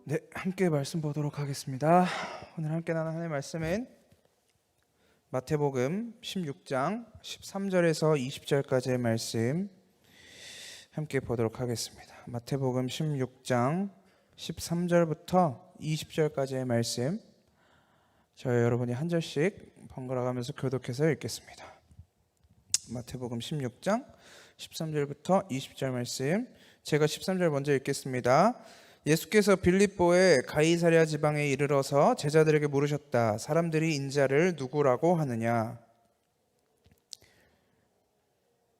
네, 함께 말씀 보도록 하겠습니다. 오늘 함께 나눌 하나님의 말씀은 마태복음 16장 13절에서 20절까지의 말씀 함께 보도록 하겠습니다. 마태복음 16장 13절부터 20절까지의 말씀, 저희 여러분이 한 절씩 번갈아가면서 교독해서 읽겠습니다. 마태복음 16장 13절부터 20절 말씀, 제가 13절 먼저 읽겠습니다. 예수께서 빌립보의 가이사랴 지방에 이르러서 제자들에게 물으셨다. 사람들이 인자를 누구라고 하느냐?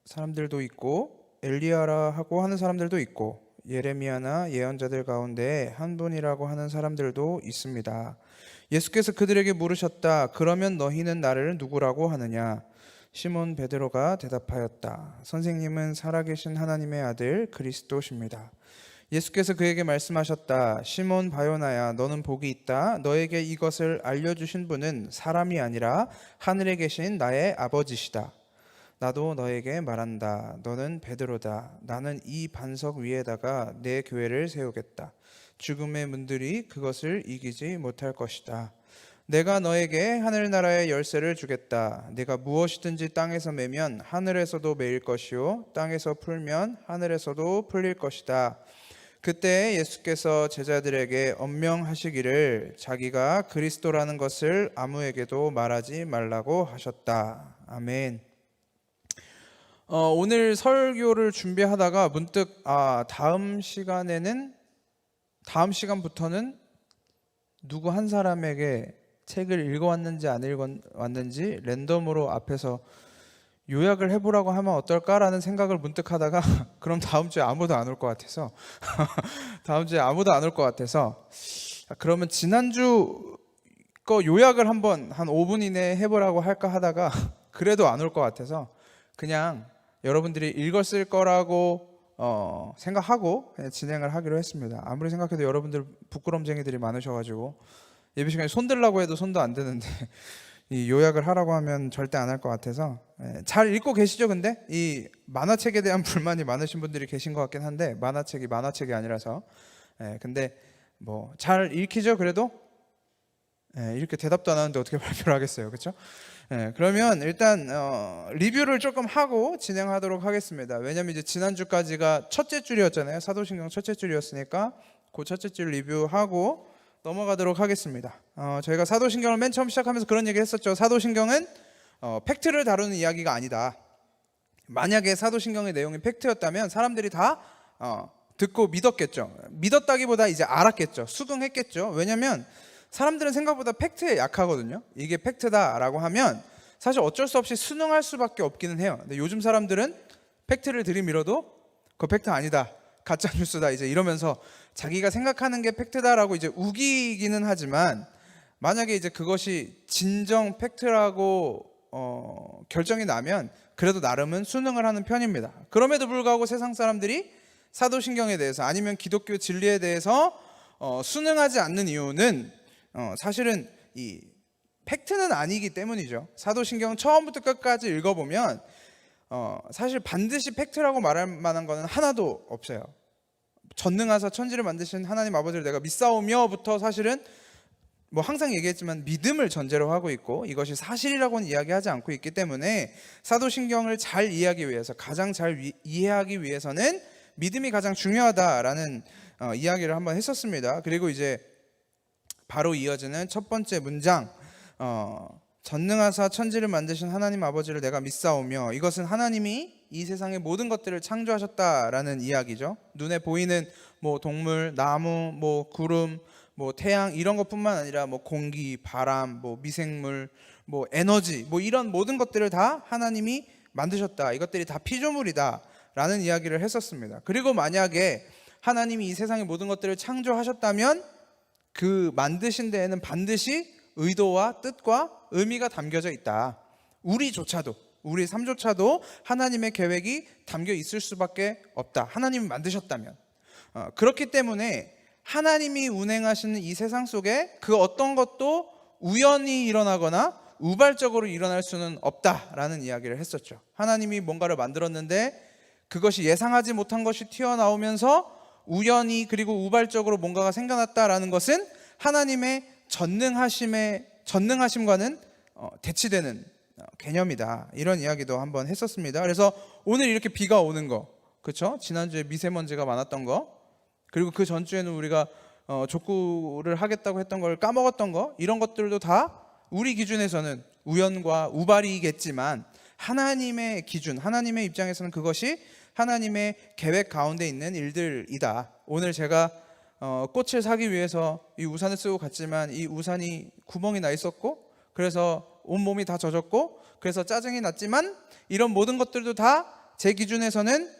사람들도 있고 엘리야라 하고 하는 사람들도 있고 예레미야나 예언자들 가운데 한 분이라고 하는 사람들도 있습니다. 예수께서 그들에게 물으셨다. 그러면 너희는 나를 누구라고 하느냐? 시몬 베드로가 대답하였다. 선생님은 살아계신 하나님의 아들 그리스도십니다. 예수께서 그에게 말씀하셨다. 시몬 바요나야, 너는 복이 있다. 너에게 이것을 알려주신 분은 사람이 아니라 하늘에 계신 나의 아버지시다. 나도 너에게 말한다. 너는 베드로다. 나는 이 반석 위에다가 내 교회를 세우겠다. 죽음의 문들이 그것을 이기지 못할 것이다. 내가 너에게 하늘나라의 열쇠를 주겠다. 내가 무엇이든지 땅에서 매면 하늘에서도 매일 것이요 땅에서 풀면 하늘에서도 풀릴 것이다. 그때 예수께서 제자들에게 엄명하시기를 자기가 그리스도라는 것을 아무에게도 말하지 말라고 하셨다. 아멘. 오늘 설교를 준비하다가 문득 다음 시간부터는 누구 한 사람에게 책을 읽어왔는지 안 읽어왔는지 랜덤으로 앞에서 요약을 해보라고 하면 어떨까라는 생각을 문득 하다가 그럼 다음 주에 아무도 안 올 것 같아서 그러면 지난주 거 요약을 한번 한 5분 이내에 해보라고 할까 하다가 그래도 안 올 것 같아서 그냥 여러분들이 읽었을 거라고 생각하고 그냥 진행을 하기로 했습니다. 아무리 생각해도 여러분들 부끄럼쟁이들이 많으셔가지고 예배 시간에 손 들라고 해도 손도 안 드는데 이 요약을 하라고 하면 절대 안 할 것 같아서. 잘 읽고 계시죠? 근데 이 만화책에 대한 불만이 많으신 분들이 계신 것 같긴 한데 만화책이 아니라서. 근데 뭐 잘 읽히죠? 그래도 이렇게 대답도 안 하는데 어떻게 발표를 하겠어요, 그렇죠? 그러면 일단 리뷰를 조금 하고 진행하도록 하겠습니다. 왜냐면 이제 지난주까지가 첫째 줄이었잖아요. 사도신경 첫째 줄이었으니까 그 첫째 줄 리뷰하고 넘어가도록 하겠습니다. 저희가 사도신경을 맨 처음 시작하면서 그런 얘기 했었죠. 사도신경은 팩트를 다루는 이야기가 아니다. 만약에 사도신경의 내용이 팩트였다면 사람들이 다 듣고 믿었겠죠. 믿었다기보다 이제 알았겠죠. 수긍했겠죠. 왜냐면 사람들은 생각보다 팩트에 약하거든요. 이게 팩트다라고 하면 사실 어쩔 수 없이 순응할 수밖에 없기는 해요. 근데 요즘 사람들은 팩트를 들이밀어도 그거 팩트 아니다, 가짜 뉴스다 이제 이러면서 자기가 생각하는 게 팩트다라고 이제 우기기는 하지만 만약에 이제 그것이 진정 팩트라고 결정이 나면 그래도 나름은 순응을 하는 편입니다. 그럼에도 불구하고 세상 사람들이 사도신경에 대해서 아니면 기독교 진리에 대해서 순응하지 않는 이유는 사실은 이 팩트는 아니기 때문이죠. 사도신경 처음부터 끝까지 읽어보면 사실 반드시 팩트라고 말할 만한 거는 하나도 없어요. 전능하사 천지를 만드신 하나님 아버지를 내가 믿사오며부터 사실은 뭐 항상 얘기했지만 믿음을 전제로 하고 있고 이것이 사실이라고는 이야기하지 않고 있기 때문에 사도신경을 잘 이해하기 위해서, 가장 잘 이해하기 위해서는 믿음이 가장 중요하다라는 이야기를 한번 했었습니다. 그리고 이제 바로 이어지는 첫 번째 문장, 전능하사 천지를 만드신 하나님 아버지를 내가 믿사오며, 이것은 하나님이 이 세상의 모든 것들을 창조하셨다라는 이야기죠. 눈에 보이는 뭐 동물, 나무, 뭐 구름, 뭐 태양 이런 것뿐만 아니라 뭐 공기, 바람, 뭐 미생물, 뭐 에너지, 뭐 이런 모든 것들을 다 하나님이 만드셨다. 이것들이 다 피조물이다라는 이야기를 했었습니다. 그리고 만약에 하나님이 이 세상의 모든 것들을 창조하셨다면 그 만드신 데에는 반드시 의도와 뜻과 의미가 담겨져 있다. 우리 삶조차도 하나님의 계획이 담겨 있을 수밖에 없다. 하나님이 만드셨다면. 그렇기 때문에 하나님이 운행하시는 이 세상 속에 그 어떤 것도 우연히 일어나거나 우발적으로 일어날 수는 없다라는 이야기를 했었죠. 하나님이 뭔가를 만들었는데 그것이 예상하지 못한 것이 튀어나오면서 우연히 그리고 우발적으로 뭔가가 생겨났다라는 것은 하나님의 전능하심과는 대치되는 개념이다. 이런 이야기도 한번 했었습니다. 그래서 오늘 이렇게 비가 오는 거, 그렇죠? 지난주에 미세먼지가 많았던 거, 그리고 그 전주에는 우리가 족구를 하겠다고 했던 걸 까먹었던 거, 이런 것들도 다 우리 기준에서는 우연과 우발이겠지만 하나님의 기준, 하나님의 입장에서는 그것이 하나님의 계획 가운데 있는 일들이다. 오늘 제가 꽃을 사기 위해서 이 우산을 쓰고 갔지만 이 우산이 구멍이 나 있었고, 그래서 온몸이 다 젖었고, 그래서 짜증이 났지만 이런 모든 것들도 다 제 기준에서는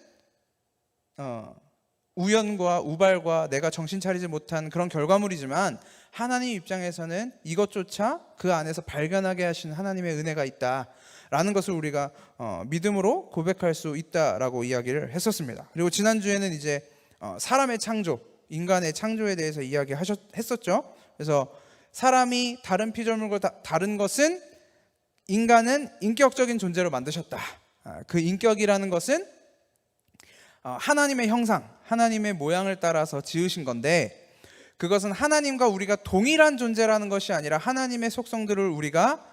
우연과 우발과 내가 정신 차리지 못한 그런 결과물이지만 하나님 입장에서는 이것조차 그 안에서 발견하게 하신 하나님의 은혜가 있다라는 것을 우리가 믿음으로 고백할 수 있다라고 이야기를 했었습니다. 그리고 지난주에는 이제 사람의 창조, 인간의 창조에 대해서 이야기했었죠. 그래서 사람이 다른 피조물과 다른 것은 인간은 인격적인 존재로 만드셨다. 그 인격이라는 것은 하나님의 형상, 하나님의 모양을 따라서 지으신 건데, 그것은 하나님과 우리가 동일한 존재라는 것이 아니라 하나님의 속성들을 우리가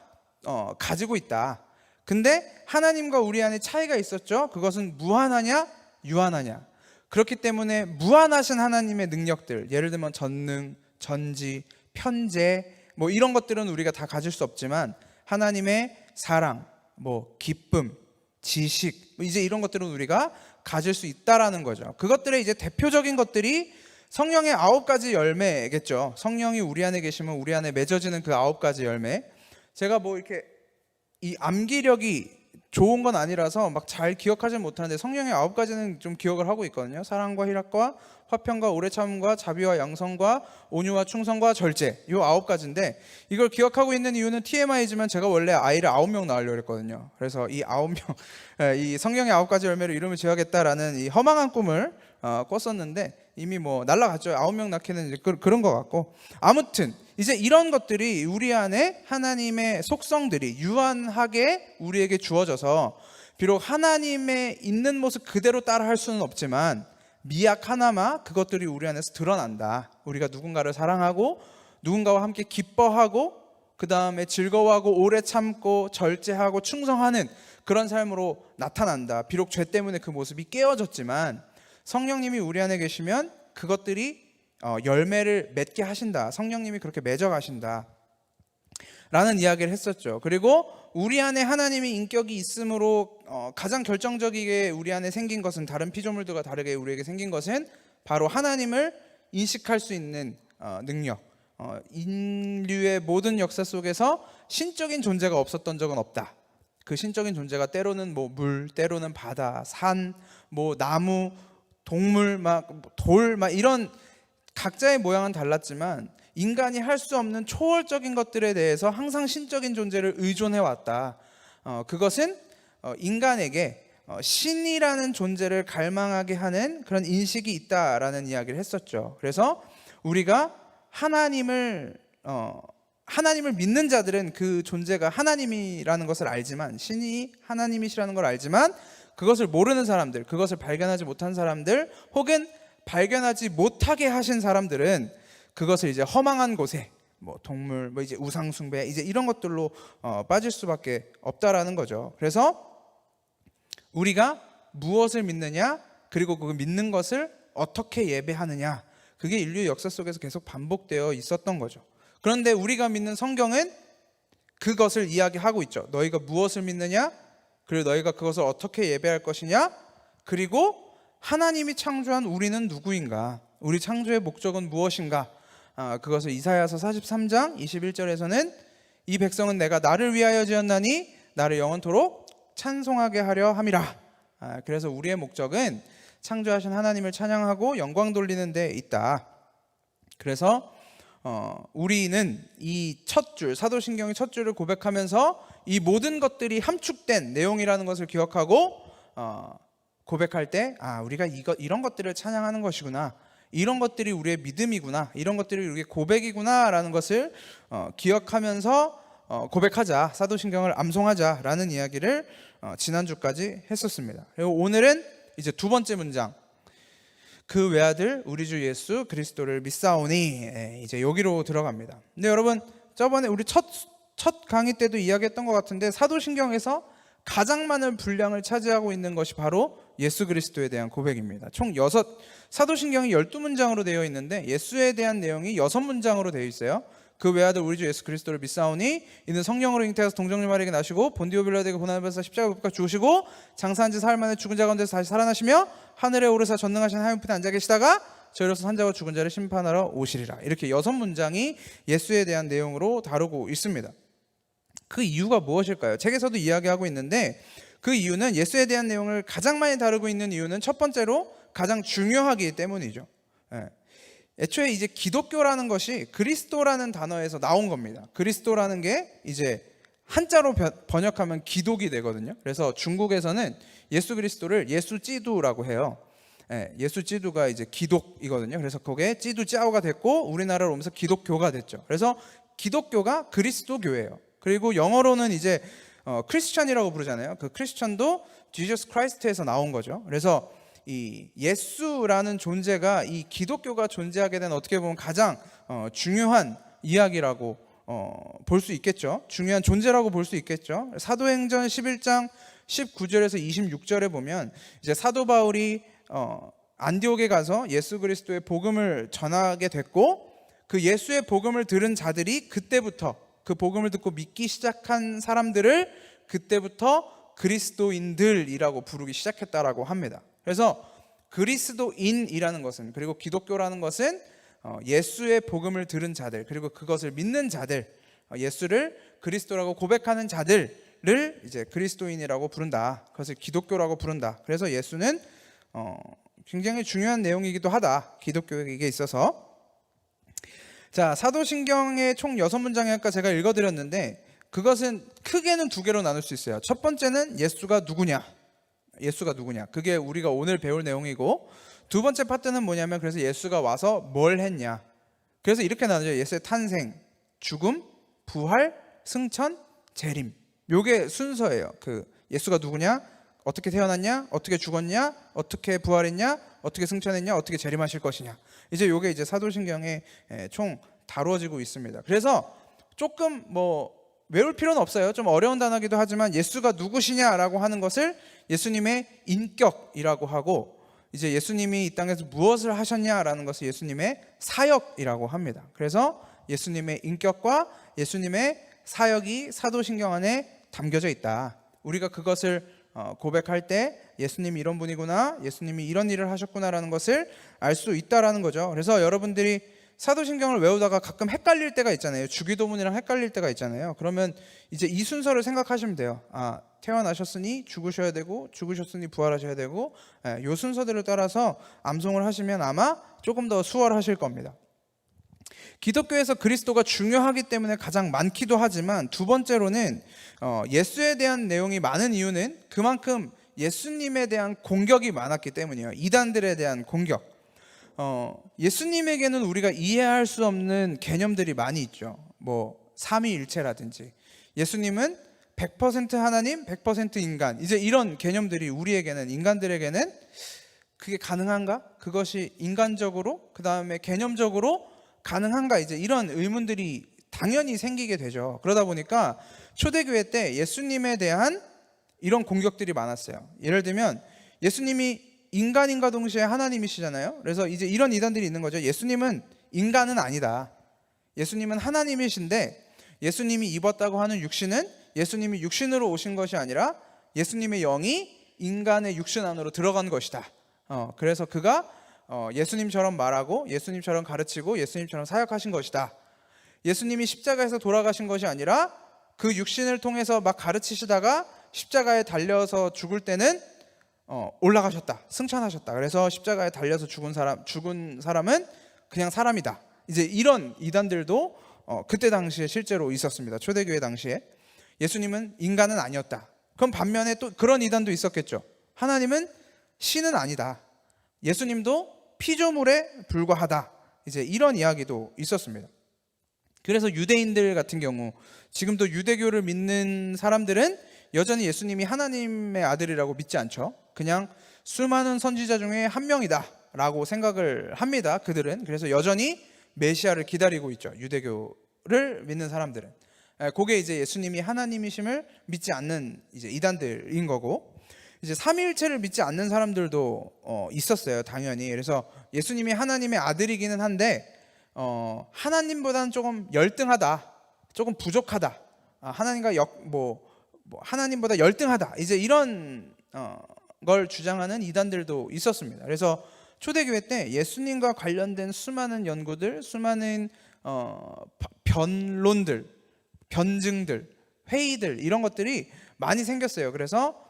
가지고 있다. 근데 하나님과 우리 안에 차이가 있었죠. 그것은 무한하냐 유한하냐. 그렇기 때문에 무한하신 하나님의 능력들, 예를 들면 전능, 전지, 편재, 뭐 이런 것들은 우리가 다 가질 수 없지만 하나님의 사랑, 뭐 기쁨, 지식, 이제 이런 것들은 우리가 가질 수 있다라는 거죠. 그것들의 이제 대표적인 것들이 성령의 9가지 열매겠죠. 성령이 우리 안에 계시면 우리 안에 맺어지는 그 9가지 열매. 제가 뭐 이렇게 이 암기력이 좋은 건 아니라서 막 잘 기억하지 못하는데 성령의 9가지는 좀 기억을 하고 있거든요. 사랑과 희락과 화평과 오래 참음과 자비와 양성과 온유와 충성과 절제, 이 9가지인데 이걸 기억하고 있는 이유는 TMI지만 제가 원래 아이를 9명 낳으려고 했거든요. 그래서 이 9명, 이 성령의 9가지 열매로 이름을 지어야겠다라는 이 허망한 꿈을 꿨었는데 이미 뭐 날아갔죠. 9명 낳기는 이제 그런 것 같고, 아무튼 이제 이런 것들이 우리 안에 하나님의 속성들이 유한하게 우리에게 주어져서 비록 하나님의 있는 모습 그대로 따라할 수는 없지만 미약 하나마 그것들이 우리 안에서 드러난다. 우리가 누군가를 사랑하고 누군가와 함께 기뻐하고 그 다음에 즐거워하고 오래 참고 절제하고 충성하는 그런 삶으로 나타난다. 비록 죄 때문에 그 모습이 깨어졌지만 성령님이 우리 안에 계시면 그것들이 열매를 맺게 하신다. 성령님이 그렇게 맺어 가신다 라는 이야기를 했었죠. 그리고 우리 안에 하나님의 인격이 있으므로 가장 결정적이게 우리 안에 생긴 것은, 다른 피조물들과 다르게 우리에게 생긴 것은 바로 하나님을 인식할 수 있는 능력. 인류의 모든 역사 속에서 신적인 존재가 없었던 적은 없다. 그 신적인 존재가 때로는 뭐 물, 때로는 바다, 산, 뭐 나무, 동물, 돌, 이런 각자의 모양은 달랐지만 인간이 할 수 없는 초월적인 것들에 대해서 항상 신적인 존재를 의존해 왔다. 그것은 인간에게 신이라는 존재를 갈망하게 하는 그런 인식이 있다라는 이야기를 했었죠. 그래서 우리가 하나님을 믿는 자들은 그 존재가 하나님이라는 것을 알지만, 신이 하나님이시라는 걸 알지만 그것을 모르는 사람들, 그것을 발견하지 못한 사람들, 혹은 발견하지 못하게 하신 사람들은 그것을 이제 허망한 곳에 뭐 동물, 뭐 이제 우상 숭배, 이제 이런 것들로 빠질 수밖에 없다라는 거죠. 그래서 우리가 무엇을 믿느냐, 그리고 그 믿는 것을 어떻게 예배하느냐, 그게 인류 역사 속에서 계속 반복되어 있었던 거죠. 그런데 우리가 믿는 성경은 그것을 이야기하고 있죠. 너희가 무엇을 믿느냐, 그리고 너희가 그것을 어떻게 예배할 것이냐, 그리고 하나님이 창조한 우리는 누구인가, 우리 창조의 목적은 무엇인가. 그것을 이사야서 43장 21절에서는 이 백성은 내가 나를 위하여 지었나니 나를 영원토록 찬송하게 하려 함이라. 그래서 우리의 목적은 창조하신 하나님을 찬양하고 영광 돌리는 데 있다. 그래서 우리는 이 첫 줄, 사도신경의 첫 줄을 고백하면서 이 모든 것들이 함축된 내용이라는 것을 기억하고 고백할 때 우리가 이런 것들을 찬양하는 것이구나, 이런 것들이 우리의 믿음이구나, 이런 것들이 우리의 고백이구나 라는 것을 기억하면서 고백하자, 사도신경을 암송하자라는 이야기를 지난주까지 했었습니다. 그리고 오늘은 이제 두 번째 문장, 그 외아들 우리 주 예수 그리스도를 믿사오니. 이제 여기로 들어갑니다. 근데 여러분, 저번에 우리 첫 강의 때도 이야기했던 것 같은데, 사도신경에서 가장 많은 분량을 차지하고 있는 것이 바로 예수 그리스도에 대한 고백입니다. 총 사도신경이 12문장으로 되어 있는데 예수에 대한 내용이 6문장으로 되어 있어요. 그 외아들 우리 주 예수 그리스도를 믿사오니 이는 성령으로 잉태하여서 동정녀 마리아에게 나시고 본디오 빌라도에게 고난을 받으사 십자가에 못 박혀 죽으시고 장사한 지 사흘 만에 죽은 자 가운데서 다시 살아나시며 하늘에 오르사 전능하신 하나님 편에 앉아 계시다가 저희로서 산자와 죽은 자를 심판하러 오시리라. 이렇게 6문장이 예수에 대한 내용으로 다루고 있습니다. 그 이유가 무엇일까요? 책에서도 이야기하고 있는데, 그 이유는, 예수에 대한 내용을 가장 많이 다루고 있는 이유는 첫 번째로 가장 중요하기 때문이죠. 애초에 이제 기독교라는 것이 그리스도라는 단어에서 나온 겁니다. 그리스도라는 게 이제 한자로 번역하면 기독이 되거든요. 그래서 중국에서는 예수 그리스도를 예수찌두라고 해요. 예수찌두가 이제 기독이거든요. 그래서 그게 찌두짜오가 됐고 우리나라로 오면서 기독교가 됐죠. 그래서 기독교가 그리스도교예요. 그리고 영어로는 이제 크리스천이라고 부르잖아요. 그 크리스천도 Jesus Christ에서 나온 거죠. 그래서 이 예수라는 존재가 이 기독교가 존재하게 된, 어떻게 보면 가장 중요한 이야기라고 볼 수 있겠죠. 중요한 존재라고 볼 수 있겠죠. 사도행전 11장 19절에서 26절에 보면 이제 사도 바울이 안디옥에 가서 예수 그리스도의 복음을 전하게 됐고, 그 예수의 복음을 들은 자들이 그때부터, 그 복음을 듣고 믿기 시작한 사람들을 그때부터 그리스도인들이라고 부르기 시작했다라고 합니다. 그래서 그리스도인이라는 것은, 그리고 기독교라는 것은 예수의 복음을 들은 자들, 그리고 그것을 믿는 자들, 예수를 그리스도라고 고백하는 자들을 이제 그리스도인이라고 부른다. 그것을 기독교라고 부른다. 그래서 예수는 굉장히 중요한 내용이기도 하다, 기독교에게 있어서. 자, 사도신경의 총 6문장에 아까 제가 읽어드렸는데, 그것은 크게는 2개로 나눌 수 있어요. 첫 번째는 예수가 누구냐, 그게 우리가 오늘 배울 내용이고, 두 번째 파트는 뭐냐면, 그래서 예수가 와서 뭘 했냐. 그래서 이렇게 나누죠. 예수의 탄생, 죽음, 부활, 승천, 재림. 요게 순서예요. 그 예수가 누구냐, 어떻게 태어났냐, 어떻게 죽었냐, 어떻게 부활했냐, 어떻게 승천했냐, 어떻게 재림하실 것이냐. 이제 요게 이제 사도신경에 총 다루어지고 있습니다. 그래서 조금 외울 필요는 없어요. 좀 어려운 단어기도 하지만, 예수가 누구시냐라고 하는 것을 예수님의 인격이라고 하고, 이제 예수님이 이 땅에서 무엇을 하셨냐라는 것을 예수님의 사역이라고 합니다. 그래서 예수님의 인격과 예수님의 사역이 사도신경 안에 담겨져 있다. 우리가 그것을 고백할 때 예수님이 이런 분이구나, 예수님이 이런 일을 하셨구나라는 것을 알 수 있다라는 거죠. 그래서 여러분들이 사도신경을 외우다가 가끔 헷갈릴 때가 있잖아요. 주기도문이랑 헷갈릴 때가 있잖아요. 그러면 이제 이 순서를 생각하시면 돼요. 태어나셨으니 죽으셔야 되고, 죽으셨으니 부활하셔야 되고, 이 순서대로 따라서 암송을 하시면 아마 조금 더 수월하실 겁니다. 기독교에서 그리스도가 중요하기 때문에 가장 많기도 하지만, 두 번째로는 예수에 대한 내용이 많은 이유는 그만큼 예수님에 대한 공격이 많았기 때문이에요. 이단들에 대한 공격. 예수님에게는 우리가 이해할 수 없는 개념들이 많이 있죠. 삼위일체라든지, 예수님은 100% 하나님, 100% 인간, 이제 이런 개념들이 우리에게는, 인간들에게는 그게 가능한가? 그것이 인간적으로, 그 다음에 개념적으로 가능한가? 이제 이런 의문들이 당연히 생기게 되죠. 그러다 보니까 초대교회 때 예수님에 대한 이런 공격들이 많았어요. 예를 들면 예수님이 인간인과 동시에 하나님이시잖아요. 그래서 이제 이런 이단들이 있는 거죠. 예수님은 인간은 아니다. 예수님은 하나님이신데, 예수님이 입었다고 하는 육신은 예수님이 육신으로 오신 것이 아니라 예수님의 영이 인간의 육신 안으로 들어간 것이다. 그래서 그가 예수님처럼 말하고 예수님처럼 가르치고 예수님처럼 사역하신 것이다. 예수님이 십자가에서 돌아가신 것이 아니라 그 육신을 통해서 막 가르치시다가 십자가에 달려서 죽을 때는 올라가셨다, 승천하셨다. 그래서 십자가에 달려서 죽은 사람은 그냥 사람이다. 이제 이런 이단들도 그때 당시에 실제로 있었습니다. 초대교회 당시에. 예수님은 인간은 아니었다. 그럼 반면에 또 그런 이단도 있었겠죠. 하나님은 신은 아니다. 예수님도 피조물에 불과하다. 이제 이런 이야기도 있었습니다. 그래서 유대인들 같은 경우, 지금도 유대교를 믿는 사람들은 여전히 예수님이 하나님의 아들이라고 믿지 않죠. 그냥 수많은 선지자 중에 한 명이다. 것이다라고 생각을 합니다. 그들은. 그래서 여전히 메시아를 기다리고 있죠. 유대교를 믿는 사람들은. 그게 이제 예수님이 하나님이심을 믿지 않는 이제 이단들인 거고, 이제 삼위일체를 믿지 않는 사람들도 있었어요, 당연히. 그래서 예수님이 하나님의 아들이기는 한데 하나님보다는 조금 열등하다, 조금 부족하다, 하나님과 하나님보다 열등하다, 이제 이런 걸 주장하는 이단들도 있었습니다. 그래서 초대교회 때 예수님과 관련된 수많은 연구들, 수많은 변론들, 변증들, 회의들, 이런 것들이 많이 생겼어요. 그래서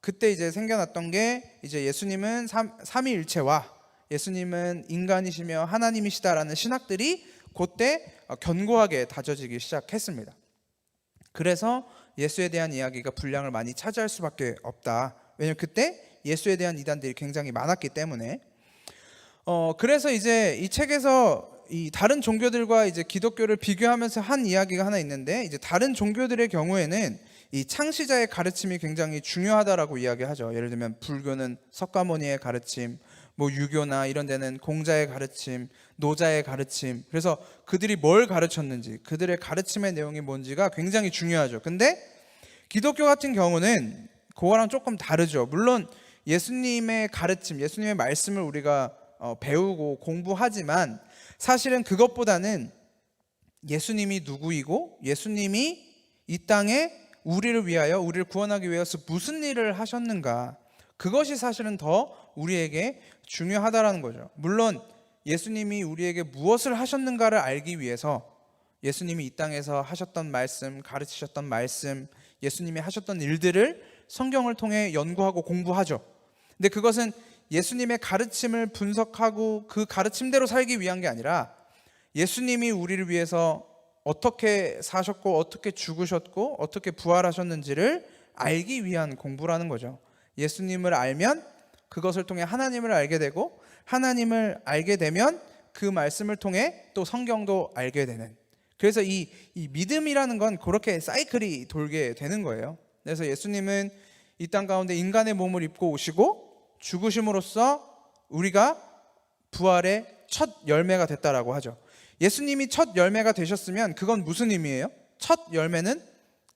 그때 이제 생겨났던 게, 이제 예수님은 삼위일체와 예수님은 인간이시며 하나님이시다라는 신학들이 그때 견고하게 다져지기 시작했습니다. 그래서 예수에 대한 이야기가 분량을 많이 차지할 수밖에 없다. 왜냐면 그때 예수에 대한 이단들이 굉장히 많았기 때문에. 그래서 이제 이 책에서 이 다른 종교들과 이제 기독교를 비교하면서 한 이야기가 하나 있는데, 이제 다른 종교들의 경우에는 이 창시자의 가르침이 굉장히 중요하다라고 이야기하죠. 예를 들면 불교는 석가모니의 가르침, 뭐 유교나 이런 데는 공자의 가르침, 노자의 가르침. 그래서 그들이 뭘 가르쳤는지, 그들의 가르침의 내용이 뭔지가 굉장히 중요하죠. 근데 기독교 같은 경우는 그거랑 조금 다르죠. 물론 예수님의 가르침, 예수님의 말씀을 우리가 배우고 공부하지만, 사실은 그것보다는 예수님이 누구이고 예수님이 이 땅에 우리를 위하여, 우리를 구원하기 위해서 무슨 일을 하셨는가, 그것이 사실은 더 우리에게 중요하다라는 거죠. 물론 예수님이 우리에게 무엇을 하셨는가를 알기 위해서 예수님이 이 땅에서 하셨던 말씀, 가르치셨던 말씀, 예수님이 하셨던 일들을 성경을 통해 연구하고 공부하죠. 근데 그것은 예수님의 가르침을 분석하고 그 가르침대로 살기 위한 게 아니라, 예수님이 우리를 위해서 어떻게 사셨고 어떻게 죽으셨고 어떻게 부활하셨는지를 알기 위한 공부라는 거죠. 예수님을 알면 그것을 통해 하나님을 알게 되고, 하나님을 알게 되면 그 말씀을 통해 또 성경도 알게 되는. 그래서 이 믿음이라는 건 그렇게 사이클이 돌게 되는 거예요. 그래서 예수님은 이 땅 가운데 인간의 몸을 입고 오시고 죽으심으로써 우리가 부활의 첫 열매가 됐다라고 하죠. 예수님이 첫 열매가 되셨으면 그건 무슨 의미예요? 첫 열매는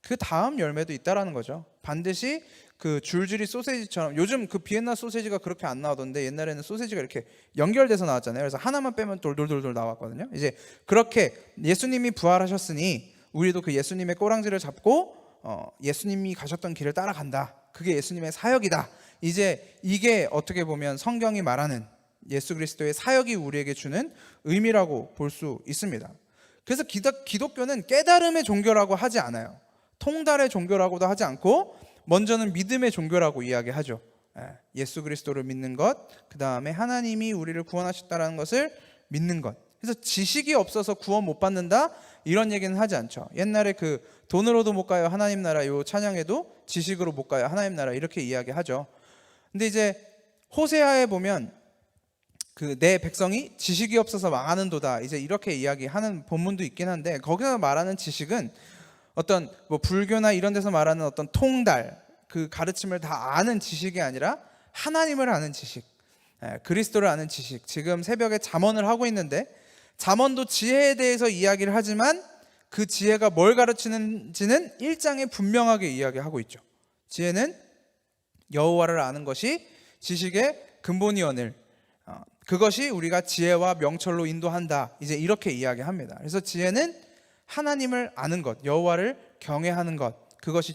그 다음 열매도 있다라는 거죠. 반드시 그 줄줄이 소세지처럼, 요즘 그 비엔나 소세지가 그렇게 안 나오던데 옛날에는 소세지가 이렇게 연결돼서 나왔잖아요. 그래서 하나만 빼면 돌돌돌돌 나왔거든요. 이제 그렇게 예수님이 부활하셨으니 우리도 그 예수님의 꼬랑지를 잡고 예수님이 가셨던 길을 따라간다. 그게 예수님의 사역이다. 이제 이게 어떻게 보면 성경이 말하는 예수 그리스도의 사역이 우리에게 주는 의미라고 볼 수 있습니다. 그래서 기독교는 깨달음의 종교라고 하지 않아요. 통달의 종교라고도 하지 않고, 먼저는 믿음의 종교라고 이야기하죠. 예수 그리스도를 믿는 것, 그 다음에 하나님이 우리를 구원하셨다는 것을 믿는 것. 그래서 지식이 없어서 구원 못 받는다, 이런 얘기는 하지 않죠. 옛날에 그 돈으로도 못 가요 하나님 나라, 요 찬양에도 지식으로 못 가요 하나님 나라, 이렇게 이야기하죠. 근데 이제 호세아에 보면 그 내 백성이 지식이 없어서 망하는도다, 이제 이렇게 이야기하는 본문도 있긴 한데, 거기서 말하는 지식은 어떤 뭐 불교나 이런 데서 말하는 어떤 통달, 그 가르침을 다 아는 지식이 아니라 하나님을 아는 지식, 그리스도를 아는 지식. 지금 새벽에 잠언을 하고 있는데, 잠언도 지혜에 대해서 이야기를 하지만 그 지혜가 뭘 가르치는지는 1장에 분명하게 이야기하고 있죠. 지혜는 여호와를 아는 것이 지식의 근본이오늘, 그것이 우리가 지혜와 명철로 인도한다, 이제 이렇게 이야기합니다. 그래서 지혜는 하나님을 아는 것, 여호와를 경외하는 것, 그것이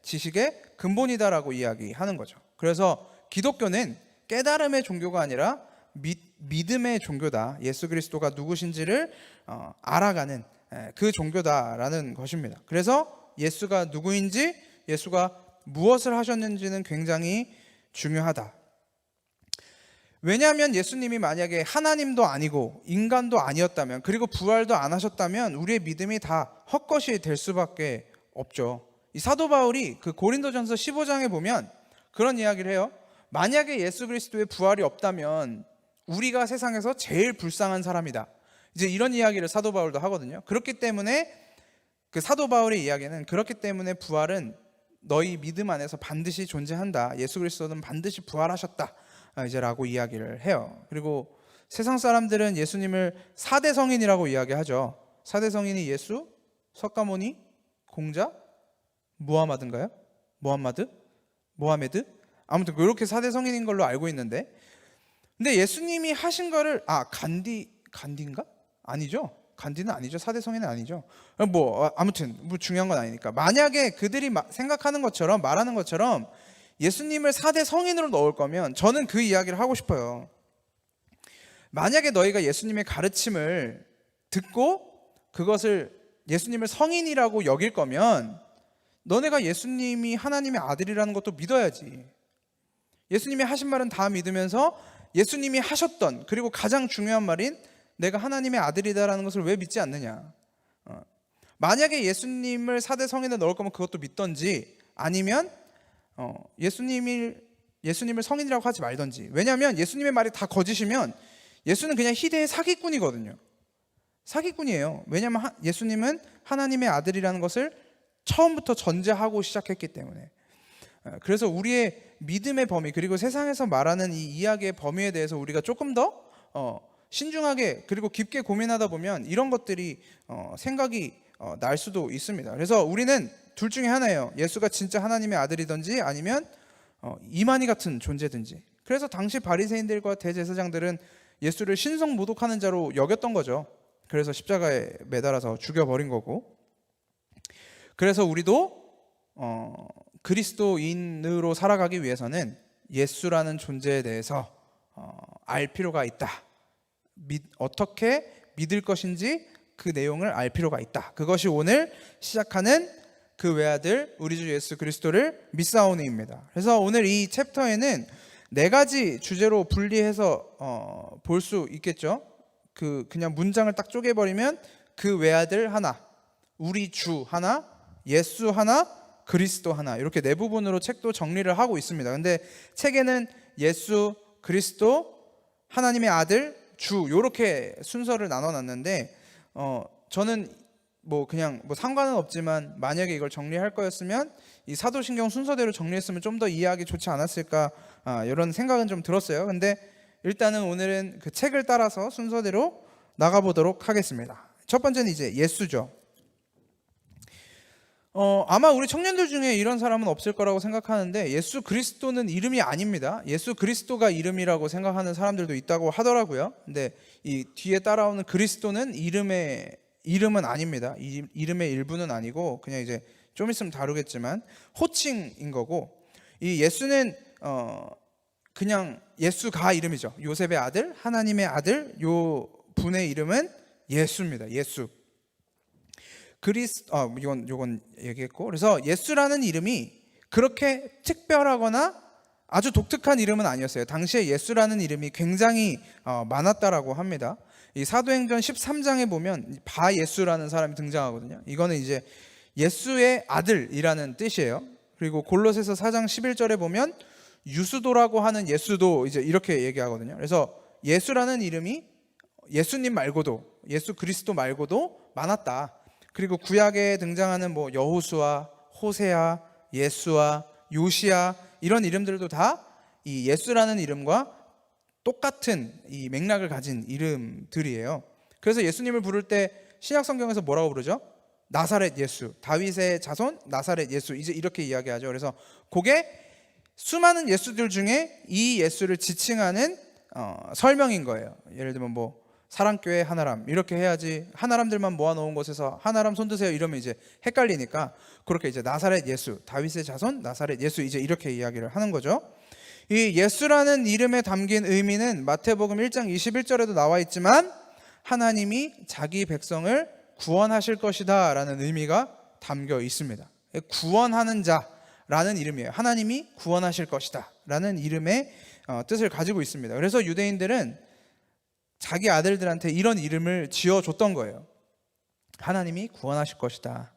지식의 근본이다라고 이야기하는 거죠. 그래서 기독교는 깨달음의 종교가 아니라 믿음의 종교다. 예수 그리스도가 누구신지를 알아가는 그 종교다라는 것입니다. 그래서 예수가 누구인지, 예수가 무엇을 하셨는지는 굉장히 중요하다. 왜냐하면 예수님이 만약에 하나님도 아니고 인간도 아니었다면, 그리고 부활도 안 하셨다면 우리의 믿음이 다 헛것이 될 수밖에 없죠. 이 사도 바울이 그 고린도전서 15장에 보면 그런 이야기를 해요. 만약에 예수 그리스도의 부활이 없다면 우리가 세상에서 제일 불쌍한 사람이다, 이제 이런 이야기를 사도 바울도 하거든요. 그렇기 때문에 그 사도 바울의 이야기는, 그렇기 때문에 부활은 너희 믿음 안에서 반드시 존재한다, 예수 그리스도는 반드시 부활하셨다 이제라고 이야기를 해요. 그리고 세상 사람들은 예수님을 4대 성인이라고 이야기하죠. 4대 성인이 예수, 석가모니, 공자, 무하마드인가요? 모하메드? 아무튼 그렇게 4대 성인인 걸로 알고 있는데, 근데 예수님이 하신 거를 간디인가? 아니죠. 간디는 아니죠. 4대 성인은 아니죠. 아무튼 중요한 건 아니니까. 만약에 그들이 생각하는 것처럼 말하는 것처럼 예수님을 4대 성인으로 넣을 거면 저는 그 이야기를 하고 싶어요. 만약에 너희가 예수님의 가르침을 듣고 그것을 예수님을 성인이라고 여길 거면 너네가 예수님이 하나님의 아들이라는 것도 믿어야지. 예수님이 하신 말은 다 믿으면서 예수님이 하셨던, 그리고 가장 중요한 말인 내가 하나님의 아들이다라는 것을 왜 믿지 않느냐. 만약에 예수님을 4대 성인에 넣을 거면 그것도 믿던지, 아니면 예수님을 성인이라고 하지 말던지. 왜냐하면 예수님의 말이 다 거짓이면 예수는 그냥 희대의 사기꾼이거든요. 사기꾼이에요. 왜냐하면 예수님은 하나님의 아들이라는 것을 처음부터 전제하고 시작했기 때문에. 그래서 우리의 믿음의 범위, 그리고 세상에서 말하는 이 이야기의 범위에 대해서 우리가 조금 더 신중하게 그리고 깊게 고민하다 보면 이런 것들이 생각이 날 수도 있습니다. 그래서 우리는 둘 중에 하나예요. 예수가 진짜 하나님의 아들이든지 아니면 이만희 같은 존재든지. 그래서 당시 바리새인들과 대제사장들은 예수를 신성 모독하는 자로 여겼던 거죠. 그래서 십자가에 매달아서 죽여버린 거고. 그래서 우리도 그리스도인으로 살아가기 위해서는 예수라는 존재에 대해서 알 필요가 있다. 어떻게 믿을 것인지 그 내용을 알 필요가 있다. 그것이 오늘 시작하는 그 외아들 우리 주 예수 그리스도를 믿사오니입니다. 그래서 오늘 이 챕터에는 4가지 주제로 분리해서 볼 수 있겠죠. 그냥 문장을 딱 쪼개버리면 그 외아들 하나, 우리 주 하나, 예수 하나, 그리스도 하나, 이렇게 4부분으로 책도 정리를 하고 있습니다. 근데 책에는 예수, 그리스도, 하나님의 아들, 주 이렇게 순서를 나눠놨는데 저는 그냥 상관은 없지만 만약에 이걸 정리할 거였으면 이 사도신경 순서대로 정리했으면 좀 더 이해하기 좋지 않았을까, 이런 생각은 좀 들었어요. 근데 일단은 오늘은 그 책을 따라서 순서대로 나가보도록 하겠습니다. 첫 번째는 이제 예수죠. 아마 우리 청년들 중에 이런 사람은 없을 거라고 생각하는데 예수 그리스도는 이름이 아닙니다. 예수 그리스도가 이름이라고 생각하는 사람들도 있다고 하더라고요. 근데 이 뒤에 따라오는 그리스도는 이름은 아닙니다. 이름의 일부는 아니고 그냥 이제 좀 있으면 다루겠지만 호칭인 거고, 이 예수는 그냥 예수가 이름이죠. 요셉의 아들, 하나님의 아들, 요 분의 이름은 예수입니다. 예수. 요건 얘기했고, 그래서 예수라는 이름이 그렇게 특별하거나 아주 독특한 이름은 아니었어요. 당시에 예수라는 이름이 굉장히 많았다라고 합니다. 이 사도행전 13장에 보면 바예수라는 사람이 등장하거든요. 이거는 이제 예수의 아들이라는 뜻이에요. 그리고 골로새서 4장 11절에 보면 유수도라고 하는 예수도 이제 이렇게 얘기하거든요. 그래서 예수라는 이름이 예수님 말고도, 예수 그리스도 말고도 많았다. 그리고 구약에 등장하는 여호수아, 호세아, 예수아, 요시아 이런 이름들도 다 이 예수라는 이름과 똑같은 이 맥락을 가진 이름들이에요. 그래서 예수님을 부를 때 신약 성경에서 뭐라고 부르죠? 나사렛 예수, 다윗의 자손 나사렛 예수, 이제 이렇게 이야기하죠. 그래서 그게 수많은 예수들 중에 이 예수를 지칭하는 설명인 거예요. 예를 들면 사랑교회 하나람 이렇게 해야지, 하나람들만 모아놓은 곳에서 하나람 손드세요 이러면 이제 헷갈리니까 그렇게 이제 나사렛 예수, 다윗의 자손 나사렛 예수, 이제 이렇게 이야기를 하는 거죠. 이 예수라는 이름에 담긴 의미는 마태복음 1장 21절에도 나와 있지만 하나님이 자기 백성을 구원하실 것이다 라는 의미가 담겨 있습니다. 구원하는 자라는 이름이에요. 하나님이 구원하실 것이다 라는 이름의 뜻을 가지고 있습니다. 그래서 유대인들은 자기 아들들한테 이런 이름을 지어줬던 거예요. 하나님이 구원하실 것이다.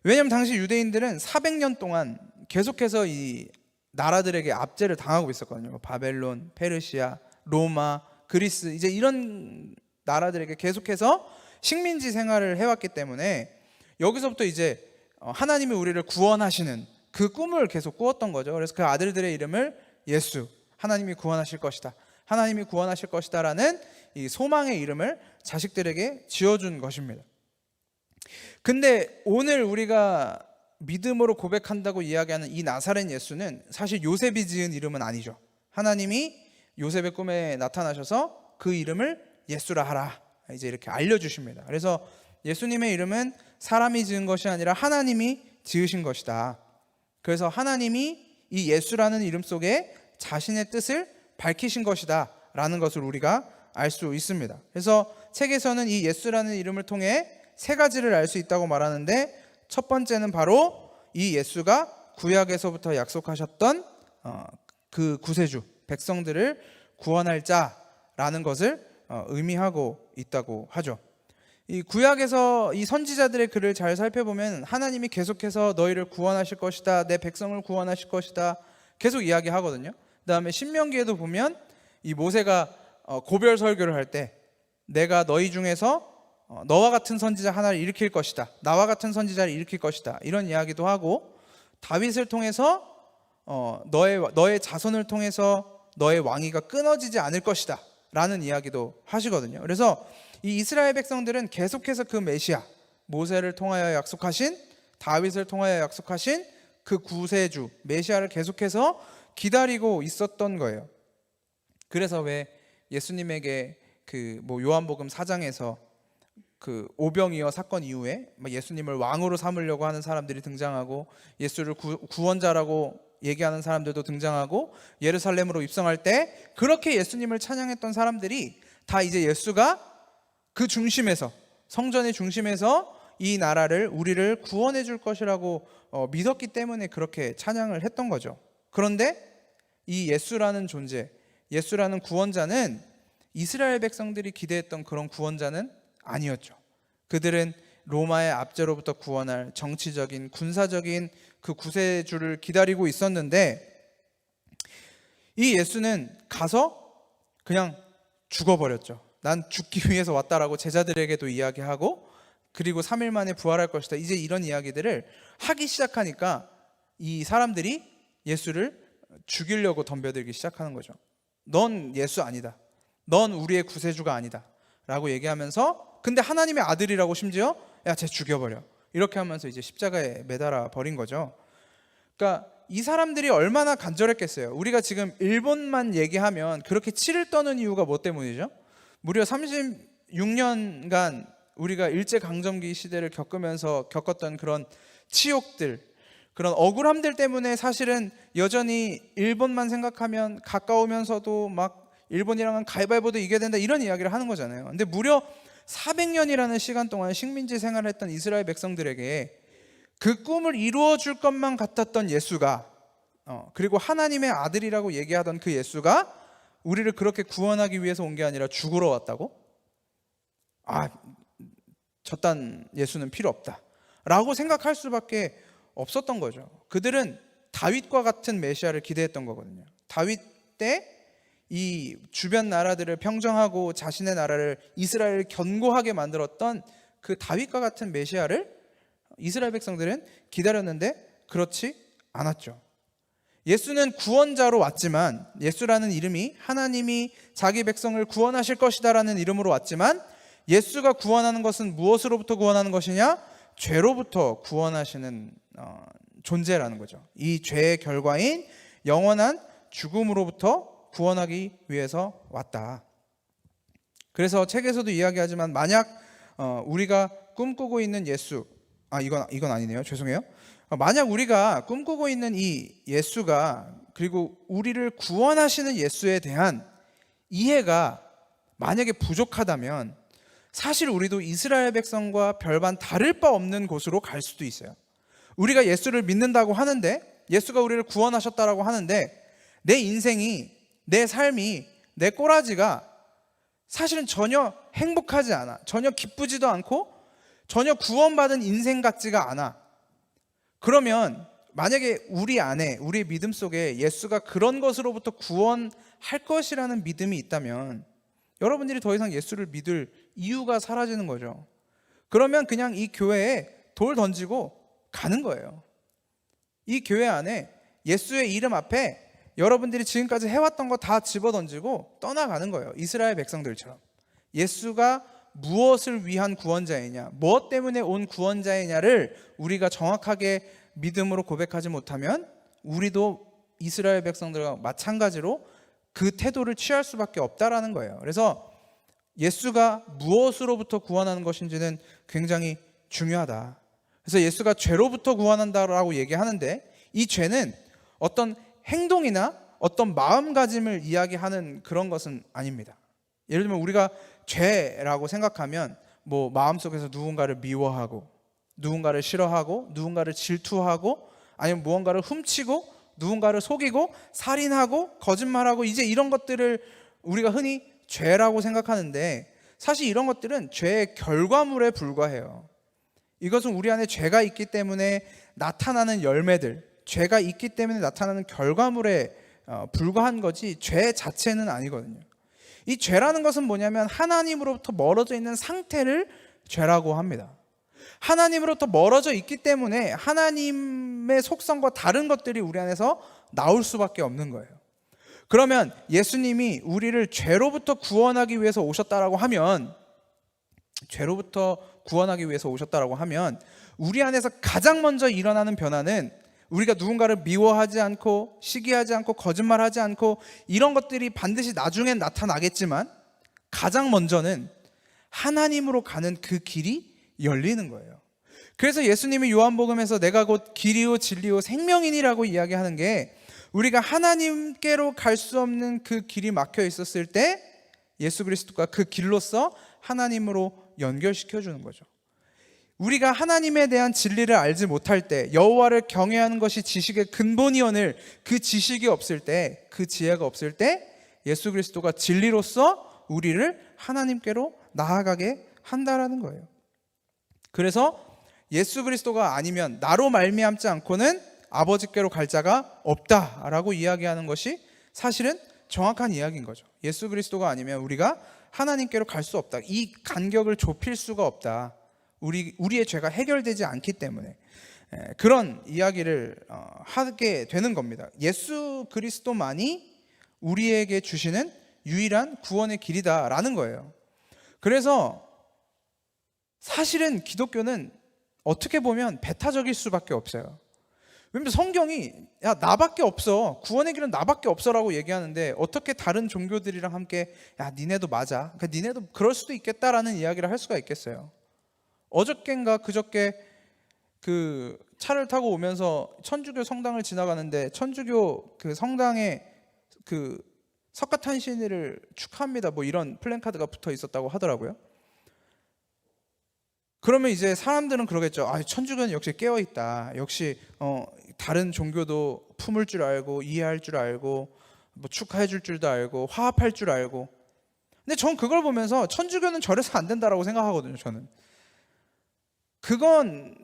왜냐하면 당시 유대인들은 400년 동안 계속해서 이 나라들에게 압제를 당하고 있었거든요. 바벨론, 페르시아, 로마, 그리스, 이제 이런 나라들에게 계속해서 식민지 생활을 해왔기 때문에 여기서부터 이제 하나님이 우리를 구원하시는 그 꿈을 계속 꾸었던 거죠. 그래서 그 아들들의 이름을 예수, 하나님이 구원하실 것이다, 하나님이 구원하실 것이다 라는 이 소망의 이름을 자식들에게 지어준 것입니다. 근데 오늘 우리가 믿음으로 고백한다고 이야기하는 이 나사렛 예수는 사실 요셉이 지은 이름은 아니죠. 하나님이 요셉의 꿈에 나타나셔서 그 이름을 예수라 하라, 이제 이렇게 알려주십니다. 그래서 예수님의 이름은 사람이 지은 것이 아니라 하나님이 지으신 것이다. 그래서 하나님이 이 예수라는 이름 속에 자신의 뜻을 밝히신 것이다 라는 것을 우리가 알 수 있습니다. 그래서 책에서는 이 예수라는 이름을 통해 세 가지를 알 수 있다고 말하는데, 첫 번째는 바로 이 예수가 구약에서부터 약속하셨던 그 구세주, 백성들을 구원할 자라는 것을 의미하고 있다고 하죠. 이 구약에서 이 선지자들의 글을 잘 살펴보면 하나님이 계속해서 너희를 구원하실 것이다, 내 백성을 구원하실 것이다 계속 이야기하거든요. 그 다음에 신명기에도 보면 이 모세가 고별 설교를 할 때 내가 너희 중에서 너와 같은 선지자 하나를 일으킬 것이다, 나와 같은 선지자를 일으킬 것이다, 이런 이야기도 하고, 다윗을 통해서 너의 자손을 통해서 너의 왕위가 끊어지지 않을 것이다 라는 이야기도 하시거든요. 그래서 이 이스라엘 백성들은 계속해서 그 메시아, 모세를 통하여 약속하신, 다윗을 통하여 약속하신 그 구세주 메시아를 계속해서 기다리고 있었던 거예요. 그래서 왜 예수님에게 요한복음 4장에서 그 오병이어 사건 이후에 예수님을 왕으로 삼으려고 하는 사람들이 등장하고, 예수를 구원자라고 얘기하는 사람들도 등장하고, 예루살렘으로 입성할 때 그렇게 예수님을 찬양했던 사람들이 다 이제 예수가 그 중심에서, 성전의 중심에서 이 나라를, 우리를 구원해 줄 것이라고 믿었기 때문에 그렇게 찬양을 했던 거죠. 그런데 이 예수라는 존재, 예수라는 구원자는 이스라엘 백성들이 기대했던 그런 구원자는 아니었죠. 그들은 로마의 압제로부터 구원할 정치적인, 군사적인 그 구세주를 기다리고 있었는데, 이 예수는 가서 그냥 죽어버렸죠. 난 죽기 위해서 왔다라고 제자들에게도 이야기하고, 그리고 3일 만에 부활할 것이다, 이제 이런 이야기들을 하기 시작하니까 이 사람들이 예수를 죽이려고 덤벼들기 시작하는 거죠. 넌 예수 아니다, 넌 우리의 구세주가 아니다 라고 얘기하면서, 근데 하나님의 아들이라고 심지어 야, 쟤 죽여버려, 이렇게 하면서 이제 십자가에 매달아 버린 거죠. 그러니까 이 사람들이 얼마나 간절했겠어요. 우리가 지금 일본만 얘기하면 그렇게 치를 떠는 이유가 뭐 때문이죠? 무려 36년간 우리가 일제강점기 시대를 겪었던 그런 치욕들, 그런 억울함들 때문에 사실은 여전히 일본만 생각하면 가까우면서도 막 일본이랑은 가위바위보도 이겨야 된다, 이런 이야기를 하는 거잖아요. 근데 무려 400년이라는 시간 동안 식민지 생활을 했던 이스라엘 백성들에게 그 꿈을 이루어 줄 것만 같았던 예수가, 그리고 하나님의 아들이라고 얘기하던 그 예수가 우리를 그렇게 구원하기 위해서 온 게 아니라 죽으러 왔다고? 저딴 예수는 필요 없다 라고 생각할 수밖에 없었던 거죠. 그들은 다윗과 같은 메시아를 기대했던 거거든요. 다윗 때 이 주변 나라들을 평정하고 자신의 나라를, 이스라엘을 견고하게 만들었던 그 다윗과 같은 메시아를 이스라엘 백성들은 기다렸는데 그렇지 않았죠. 예수는 구원자로 왔지만, 예수라는 이름이 하나님이 자기 백성을 구원하실 것이다라는 이름으로 왔지만, 예수가 구원하는 것은 무엇으로부터 구원하는 것이냐? 죄로부터 구원하시는 존재라는 거죠. 이 죄의 결과인 영원한 죽음으로부터 구원하기 위해서 왔다. 그래서 책에서도 이야기하지만, 만약 우리가 꿈꾸고 있는 예수, 이건 아니네요, 죄송해요. 만약 우리가 꿈꾸고 있는 이 예수가, 그리고 우리를 구원하시는 예수에 대한 이해가 만약에 부족하다면, 사실 우리도 이스라엘 백성과 별반 다를 바 없는 곳으로 갈 수도 있어요. 우리가 예수를 믿는다고 하는데, 예수가 우리를 구원하셨다라고 하는데, 내 인생이, 내 삶이, 내 꼬라지가 사실은 전혀 행복하지 않아, 전혀 기쁘지도 않고 전혀 구원받은 인생 같지가 않아. 그러면 만약에 우리 안에, 우리의 믿음 속에 예수가 그런 것으로부터 구원할 것이라는 믿음이 있다면, 여러분들이 더 이상 예수를 믿을 이유가 사라지는 거죠. 그러면 그냥 이 교회에 돌 던지고 가는 거예요. 이 교회 안에 예수의 이름 앞에 여러분들이 지금까지 해왔던 거 다 집어던지고 떠나가는 거예요. 이스라엘 백성들처럼. 예수가 무엇을 위한 구원자이냐, 무엇 때문에 온 구원자이냐를 우리가 정확하게 믿음으로 고백하지 못하면 우리도 이스라엘 백성들과 마찬가지로 그 태도를 취할 수밖에 없다라는 거예요. 그래서 예수가 무엇으로부터 구원하는 것인지는 굉장히 중요하다. 그래서 예수가 죄로부터 구원한다라고 얘기하는데, 이 죄는 어떤 행동이나 어떤 마음가짐을 이야기하는 그런 것은 아닙니다. 예를 들면 우리가 죄라고 생각하면 뭐 마음속에서 누군가를 미워하고, 누군가를 싫어하고, 누군가를 질투하고, 아니면 무언가를 훔치고, 누군가를 속이고, 살인하고, 거짓말하고, 이제 이런 것들을 우리가 흔히 죄라고 생각하는데, 사실 이런 것들은 죄의 결과물에 불과해요. 이것은 우리 안에 죄가 있기 때문에 나타나는 열매들, 죄가 있기 때문에 나타나는 결과물에 불과한 거지 죄 자체는 아니거든요. 이 죄라는 것은 뭐냐면 하나님으로부터 멀어져 있는 상태를 죄라고 합니다. 하나님으로부터 멀어져 있기 때문에 하나님의 속성과 다른 것들이 우리 안에서 나올 수밖에 없는 거예요. 그러면 예수님이 우리를 죄로부터 구원하기 위해서 오셨다라고 하면, 죄로부터 구원하기 위해서 오셨다라고 하면 우리 안에서 가장 먼저 일어나는 변화는, 우리가 누군가를 미워하지 않고, 시기하지 않고, 거짓말하지 않고, 이런 것들이 반드시 나중엔 나타나겠지만 가장 먼저는 하나님으로 가는 그 길이 열리는 거예요. 그래서 예수님이 요한복음에서 내가 곧 길이요 진리요 생명이니라고 이야기하는 게, 우리가 하나님께로 갈 수 없는 그 길이 막혀 있었을 때 예수 그리스도가 그 길로서 하나님으로 연결시켜 주는 거죠. 우리가 하나님에 대한 진리를 알지 못할 때, 여호와를 경외하는 것이 지식의 근본이오늘 그 지식이 없을 때, 그 지혜가 없을 때 예수 그리스도가 진리로서 우리를 하나님께로 나아가게 한다라는 거예요. 그래서 예수 그리스도가 아니면, 나로 말미암지 않고는 아버지께로 갈 자가 없다라고 이야기하는 것이 사실은 정확한 이야기인 거죠. 예수 그리스도가 아니면 우리가 하나님께로 갈 수 없다. 이 간격을 좁힐 수가 없다. 우리의 죄가 해결되지 않기 때문에 그런 이야기를 하게 되는 겁니다. 예수 그리스도만이 우리에게 주시는 유일한 구원의 길이다라는 거예요. 그래서 사실은 기독교는 어떻게 보면 배타적일 수밖에 없어요. 왜냐면 성경이 야 나밖에 없어, 구원의 길은 나밖에 없어라고 얘기하는데, 어떻게 다른 종교들이랑 함께 야 니네도 맞아, 그러니까 니네도 그럴 수도 있겠다라는 이야기를 할 수가 있겠어요. 어저께인가 그저께 그 차를 타고 오면서 천주교 성당을 지나가는데, 천주교 그 성당에 그 석가탄신일을 축하합니다 뭐 이런 플랜카드가 붙어 있었다고 하더라고요. 그러면 이제 사람들은 그러겠죠. 아, 천주교는 역시 깨어있다. 역시 다른 종교도 품을 줄 알고, 이해할 줄 알고, 뭐 축하해 줄 줄도 알고, 화합할 줄 알고. 근데 전 그걸 보면서 천주교는 저래서 안 된다라고 생각하거든요. 저는 그건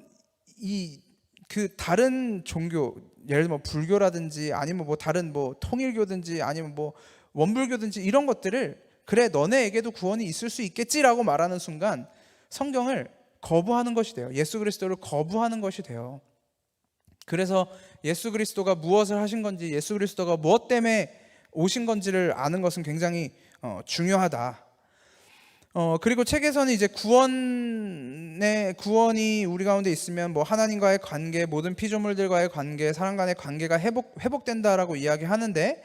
그 다른 종교, 예를 들면 불교라든지 아니면 뭐 다른 뭐 통일교든지 아니면 뭐 원불교든지 이런 것들을 그래 너네에게도 구원이 있을 수 있겠지라고 말하는 순간 성경을 거부하는 것이 돼요. 예수 그리스도를 거부하는 것이 돼요. 그래서 예수 그리스도가 무엇을 하신 건지, 예수 그리스도가 무엇 때문에 오신 건지를 아는 것은 굉장히 중요하다. 그리고 책에서는 이제 구원이 우리 가운데 있으면 뭐 하나님과의 관계, 모든 피조물들과의 관계, 사람 간의 관계가 회복된다라고 이야기하는데,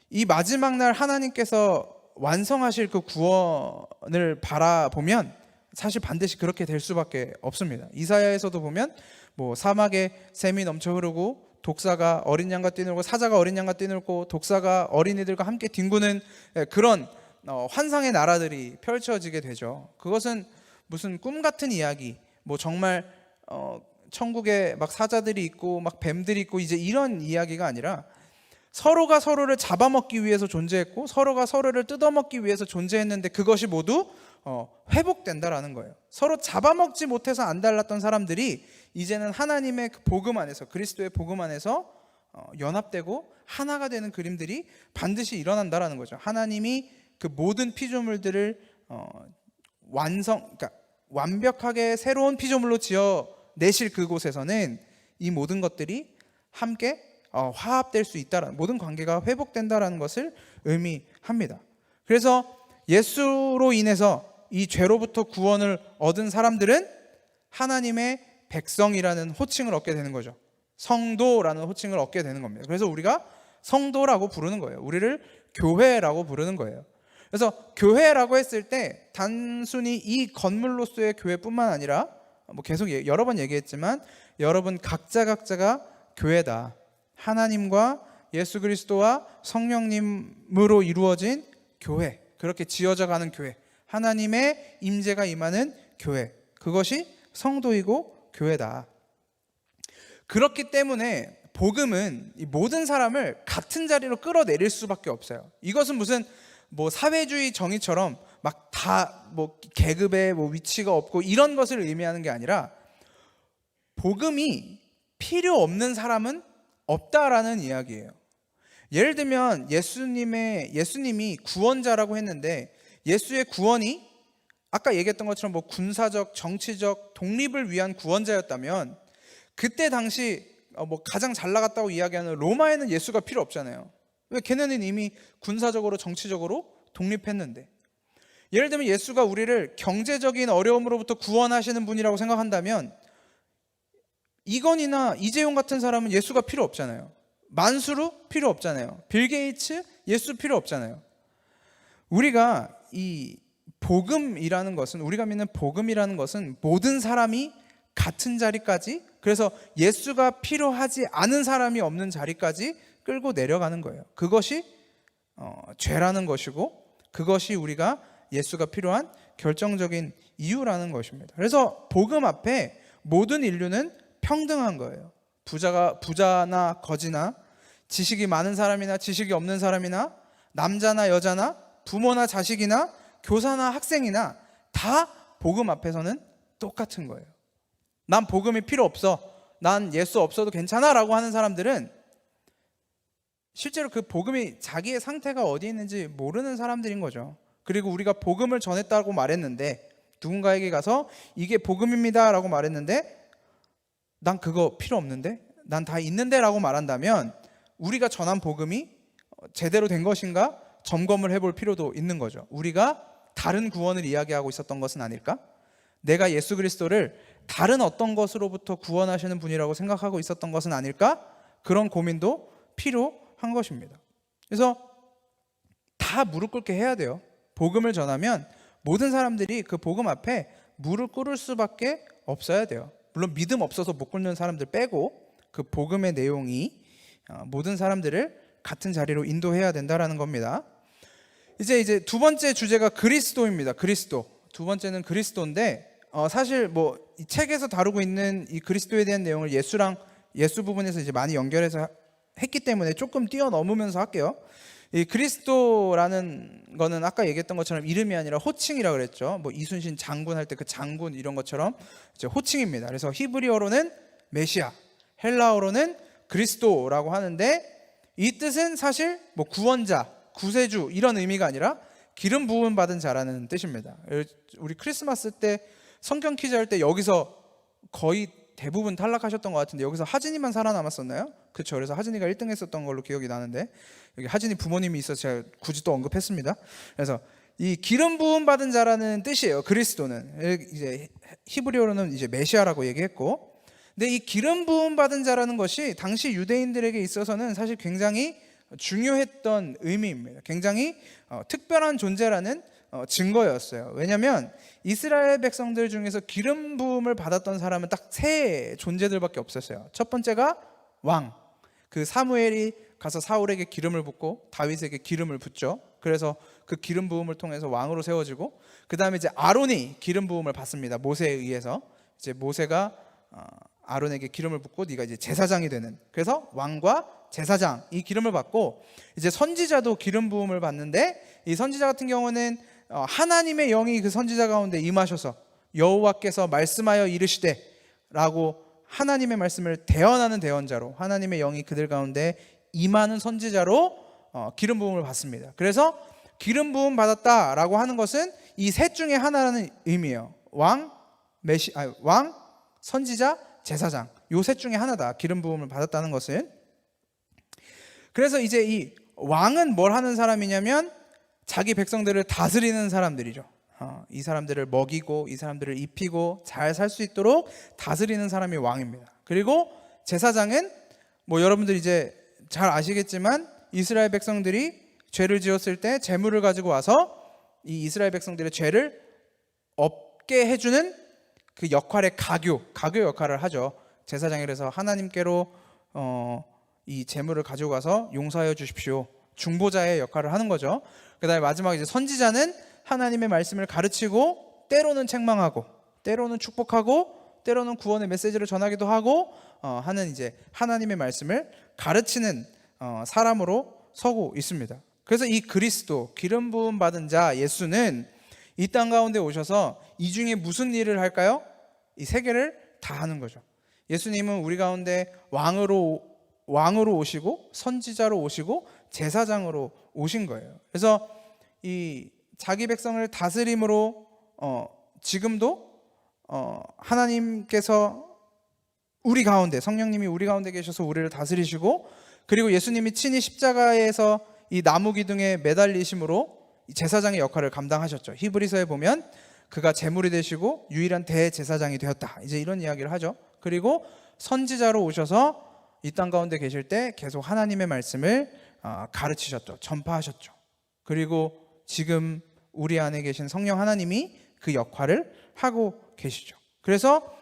이 마지막 날 하나님께서 완성하실 그 구원을 바라보면 사실 반드시 그렇게 될 수밖에 없습니다. 이사야에서도 보면 뭐 사막에 샘이 넘쳐 흐르고, 독사가 어린 양과 뛰놀고, 사자가 어린 양과 뛰놀고, 독사가 어린이들과 함께 뒹구는 그런 환상의 나라들이 펼쳐지게 되죠. 그것은 무슨 꿈 같은 이야기, 뭐 정말 천국에 막 사자들이 있고 막 뱀들이 있고 이제 이런 이야기가 아니라, 서로가 서로를 잡아먹기 위해서 존재했고 서로가 서로를 뜯어먹기 위해서 존재했는데 그것이 모두 회복된다라는 거예요. 서로 잡아먹지 못해서 안달났던 사람들이 이제는 하나님의 그 복음 안에서, 그리스도의 복음 안에서 연합되고 하나가 되는 그림들이 반드시 일어난다라는 거죠. 하나님이 그 모든 피조물들을 그러니까 완벽하게 새로운 피조물로 지어 내실 그곳에서는 이 모든 것들이 함께 화합될 수 있다라는, 모든 관계가 회복된다라는 것을 의미합니다. 그래서 예수로 인해서 이 죄로부터 구원을 얻은 사람들은 하나님의 백성이라는 호칭을 얻게 되는 거죠. 성도라는 호칭을 얻게 되는 겁니다. 그래서 우리가 성도라고 부르는 거예요. 우리를 교회라고 부르는 거예요. 그래서 교회라고 했을 때 단순히 이 건물로서의 교회뿐만 아니라 계속 여러 번 얘기했지만 여러분 각자가 교회다. 하나님과 예수 그리스도와 성령님으로 이루어진 교회, 그렇게 지어져 가는 교회, 하나님의 임재가 임하는 교회, 그것이 성도이고 교회다. 그렇기 때문에 복음은 이 모든 사람을 같은 자리로 끌어내릴 수밖에 없어요. 이것은 무슨 사회주의 정의처럼 막 다 계급에 위치가 없고 이런 것을 의미하는 게 아니라, 복음이 필요 없는 사람은 없다라는 이야기예요. 예를 들면 예수님이 구원자라고 했는데, 예수의 구원이 아까 얘기했던 것처럼 군사적, 정치적 독립을 위한 구원자였다면, 그때 당시 가장 잘 나갔다고 이야기하는 로마에는 예수가 필요 없잖아요. 왜? 걔네는 이미 군사적으로, 정치적으로 독립했는데. 예를 들면 예수가 우리를 경제적인 어려움으로부터 구원하시는 분이라고 생각한다면, 이건희나 이재용 같은 사람은 예수가 필요 없잖아요. 만수르 필요 없잖아요. 빌 게이츠 예수 필요 없잖아요. 우리가 이 복음이라는 것은, 우리가 믿는 복음이라는 것은 모든 사람이 같은 자리까지, 그래서 예수가 필요하지 않은 사람이 없는 자리까지 끌고 내려가는 거예요. 그것이 죄라는 것이고, 그것이 우리가 예수가 필요한 결정적인 이유라는 것입니다. 그래서 복음 앞에 모든 인류는 평등한 거예요. 부자나 거지나, 지식이 많은 사람이나 지식이 없는 사람이나, 남자나 여자나, 부모나 자식이나, 교사나 학생이나, 다 복음 앞에서는 똑같은 거예요. 난 복음이 필요 없어, 난 예수 없어도 괜찮아 라고 하는 사람들은 실제로 그 복음이 자기의 상태가 어디 있는지 모르는 사람들인 거죠. 그리고 우리가 복음을 전했다고 말했는데, 누군가에게 가서 이게 복음입니다 라고 말했는데, 난 그거 필요 없는데, 난 다 있는데 라고 말한다면, 우리가 전한 복음이 제대로 된 것인가 점검을 해볼 필요도 있는 거죠. 우리가 다른 구원을 이야기하고 있었던 것은 아닐까? 내가 예수 그리스도를 다른 어떤 것으로부터 구원하시는 분이라고 생각하고 있었던 것은 아닐까? 그런 고민도 필요한 것입니다. 그래서 다 무릎 꿇게 해야 돼요. 복음을 전하면 모든 사람들이 그 복음 앞에 무릎 꿇을 수밖에 없어야 돼요. 물론 믿음 없어서 못 꿇는 사람들 빼고, 그 복음의 내용이 모든 사람들을 같은 자리로 인도해야 된다라는 겁니다. 이제 두 번째 주제가 그리스도입니다. 그리스도. 두 번째는 그리스도인데, 사실 이 책에서 다루고 있는 이 그리스도에 대한 내용을 예수 부분에서 이제 많이 연결해서 했기 때문에 조금 뛰어넘으면서 할게요. 이 그리스도라는 거는 아까 얘기했던 것처럼 이름이 아니라 호칭이라고 그랬죠. 이순신 장군 할 때 그 장군 이런 것처럼 이제 호칭입니다. 그래서 히브리어로는 메시아, 헬라어로는 그리스도라고 하는데, 이 뜻은 사실 구원자, 구세주 이런 의미가 아니라 기름 부음 받은 자라는 뜻입니다. 우리 크리스마스 때 성경 퀴즈 할 때 여기서 거의 대부분 탈락하셨던 것 같은데, 여기서 하진이만 살아남았었나요? 그렇죠. 그래서 하진이가 1등 했었던 걸로 기억이 나는데, 여기 하진이 부모님이 있어서 제가 굳이 또 언급했습니다. 그래서 이 기름 부음 받은 자라는 뜻이에요. 그리스도는 이제 히브리어로는 이제 메시아라고 얘기했고, 근데 이 기름 부음 받은 자라는 것이 당시 유대인들에게 있어서는 사실 굉장히 중요했던 의미입니다. 굉장히 특별한 존재라는 증거였어요. 왜냐하면 이스라엘 백성들 중에서 기름 부음을 받았던 사람은 딱 세 존재들밖에 없었어요. 첫 번째가 왕. 그 사무엘이 가서 사울에게 기름을 붓고 다윗에게 기름을 붓죠. 그래서 그 기름 부음을 통해서 왕으로 세워지고, 그 다음에 이제 아론이 기름 부음을 받습니다. 모세에 의해서. 이제 모세가 아론에게 기름을 붓고 네가 이제 제사장이 되는, 그래서 왕과 제사장 이 기름을 받고, 이제 선지자도 기름 부음을 받는데, 이 선지자 같은 경우는 하나님의 영이 그 선지자 가운데 임하셔서 여호와께서 말씀하여 이르시되 라고 하나님의 말씀을 대언하는 대언자로, 하나님의 영이 그들 가운데 임하는 선지자로 기름 부음을 받습니다. 그래서 기름 부음 받았다라고 하는 것은 이 셋 중에 하나라는 의미예요. 왕, 선지자, 제사장, 요 셋 중에 하나다. 기름 부음을 받았다는 것은. 그래서 이제 이 왕은 뭘 하는 사람이냐면 자기 백성들을 다스리는 사람들이죠. 이 사람들을 먹이고 이 사람들을 입히고 잘 살 수 있도록 다스리는 사람이 왕입니다. 그리고 제사장은 뭐 여러분들 이제 잘 아시겠지만 이스라엘 백성들이 죄를 지었을 때 제물을 가지고 와서 이 이스라엘 백성들의 죄를 없게 해주는 그 역할의 가교 역할을 하죠. 제사장이 그래서 하나님께로 이 제물을 가지고 가서 용서하여 주십시오, 중보자의 역할을 하는 거죠. 그다음에 마지막에 이제 선지자는 하나님의 말씀을 가르치고 때로는 책망하고 때로는 축복하고 때로는 구원의 메시지를 전하기도 하고 하는 이제 하나님의 말씀을 가르치는 사람으로 서고 있습니다. 그래서 이 그리스도, 기름 부음 받은 자 예수는 이 땅 가운데 오셔서 이 중에 무슨 일을 할까요? 이 세 개를 다 하는 거죠. 예수님은 우리 가운데 왕으로 오시고 선지자로 오시고 제사장으로 오신 거예요. 그래서 이 자기 백성을 다스림으로 지금도 하나님께서 우리 가운데, 성령님이 우리 가운데 계셔서 우리를 다스리시고, 그리고 예수님이 친히 십자가에서 이 나무 기둥에 매달리심으로 제사장의 역할을 감당하셨죠. 히브리서에 보면 그가 제물이 되시고 유일한 대제사장이 되었다, 이제 이런 이야기를 하죠. 그리고 선지자로 오셔서 이 땅 가운데 계실 때 계속 하나님의 말씀을 가르치셨죠. 전파하셨죠. 그리고 지금 우리 안에 계신 성령 하나님이 그 역할을 하고 계시죠. 그래서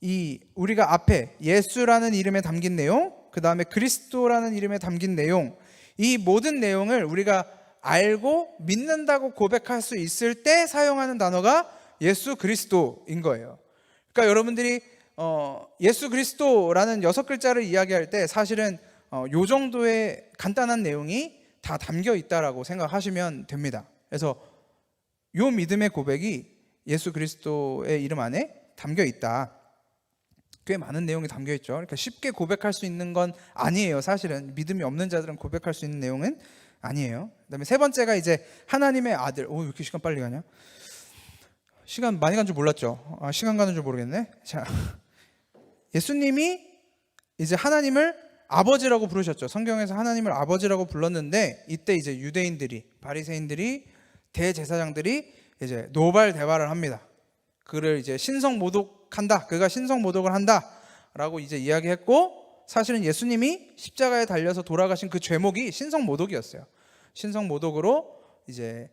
이 우리가 앞에 예수라는 이름에 담긴 내용, 그 다음에 그리스도라는 이름에 담긴 내용, 이 모든 내용을 우리가 알고 믿는다고 고백할 수 있을 때 사용하는 단어가 예수 그리스도인 거예요. 그러니까 여러분들이 예수 그리스도라는 6글자를 이야기할 때 사실은 요 정도의 간단한 내용이 다 담겨 있다라고 생각하시면 됩니다. 그래서 요 믿음의 고백이 예수 그리스도의 이름 안에 담겨 있다. 꽤 많은 내용이 담겨 있죠. 그러니까 쉽게 고백할 수 있는 건 아니에요. 사실은 믿음이 없는 자들은 고백할 수 있는 내용은 아니에요. 그다음에 세 번째가 이제 하나님의 아들. 왜 이렇게 시간 빨리 가냐? 시간 많이 간 줄 몰랐죠. 시간 가는 줄 모르겠네. 자, 예수님이 이제 하나님을 아버지라고 부르셨죠. 성경에서 하나님을 아버지라고 불렀는데 이때 이제 유대인들이, 바리새인들이, 대제사장들이 이제 노발 대발을 합니다. 그를 이제 신성 모독한다. 그가 신성 모독을 한다라고 이제 이야기했고, 사실은 예수님이 십자가에 달려서 돌아가신 그 죄목이 신성 모독이었어요. 신성 모독으로 이제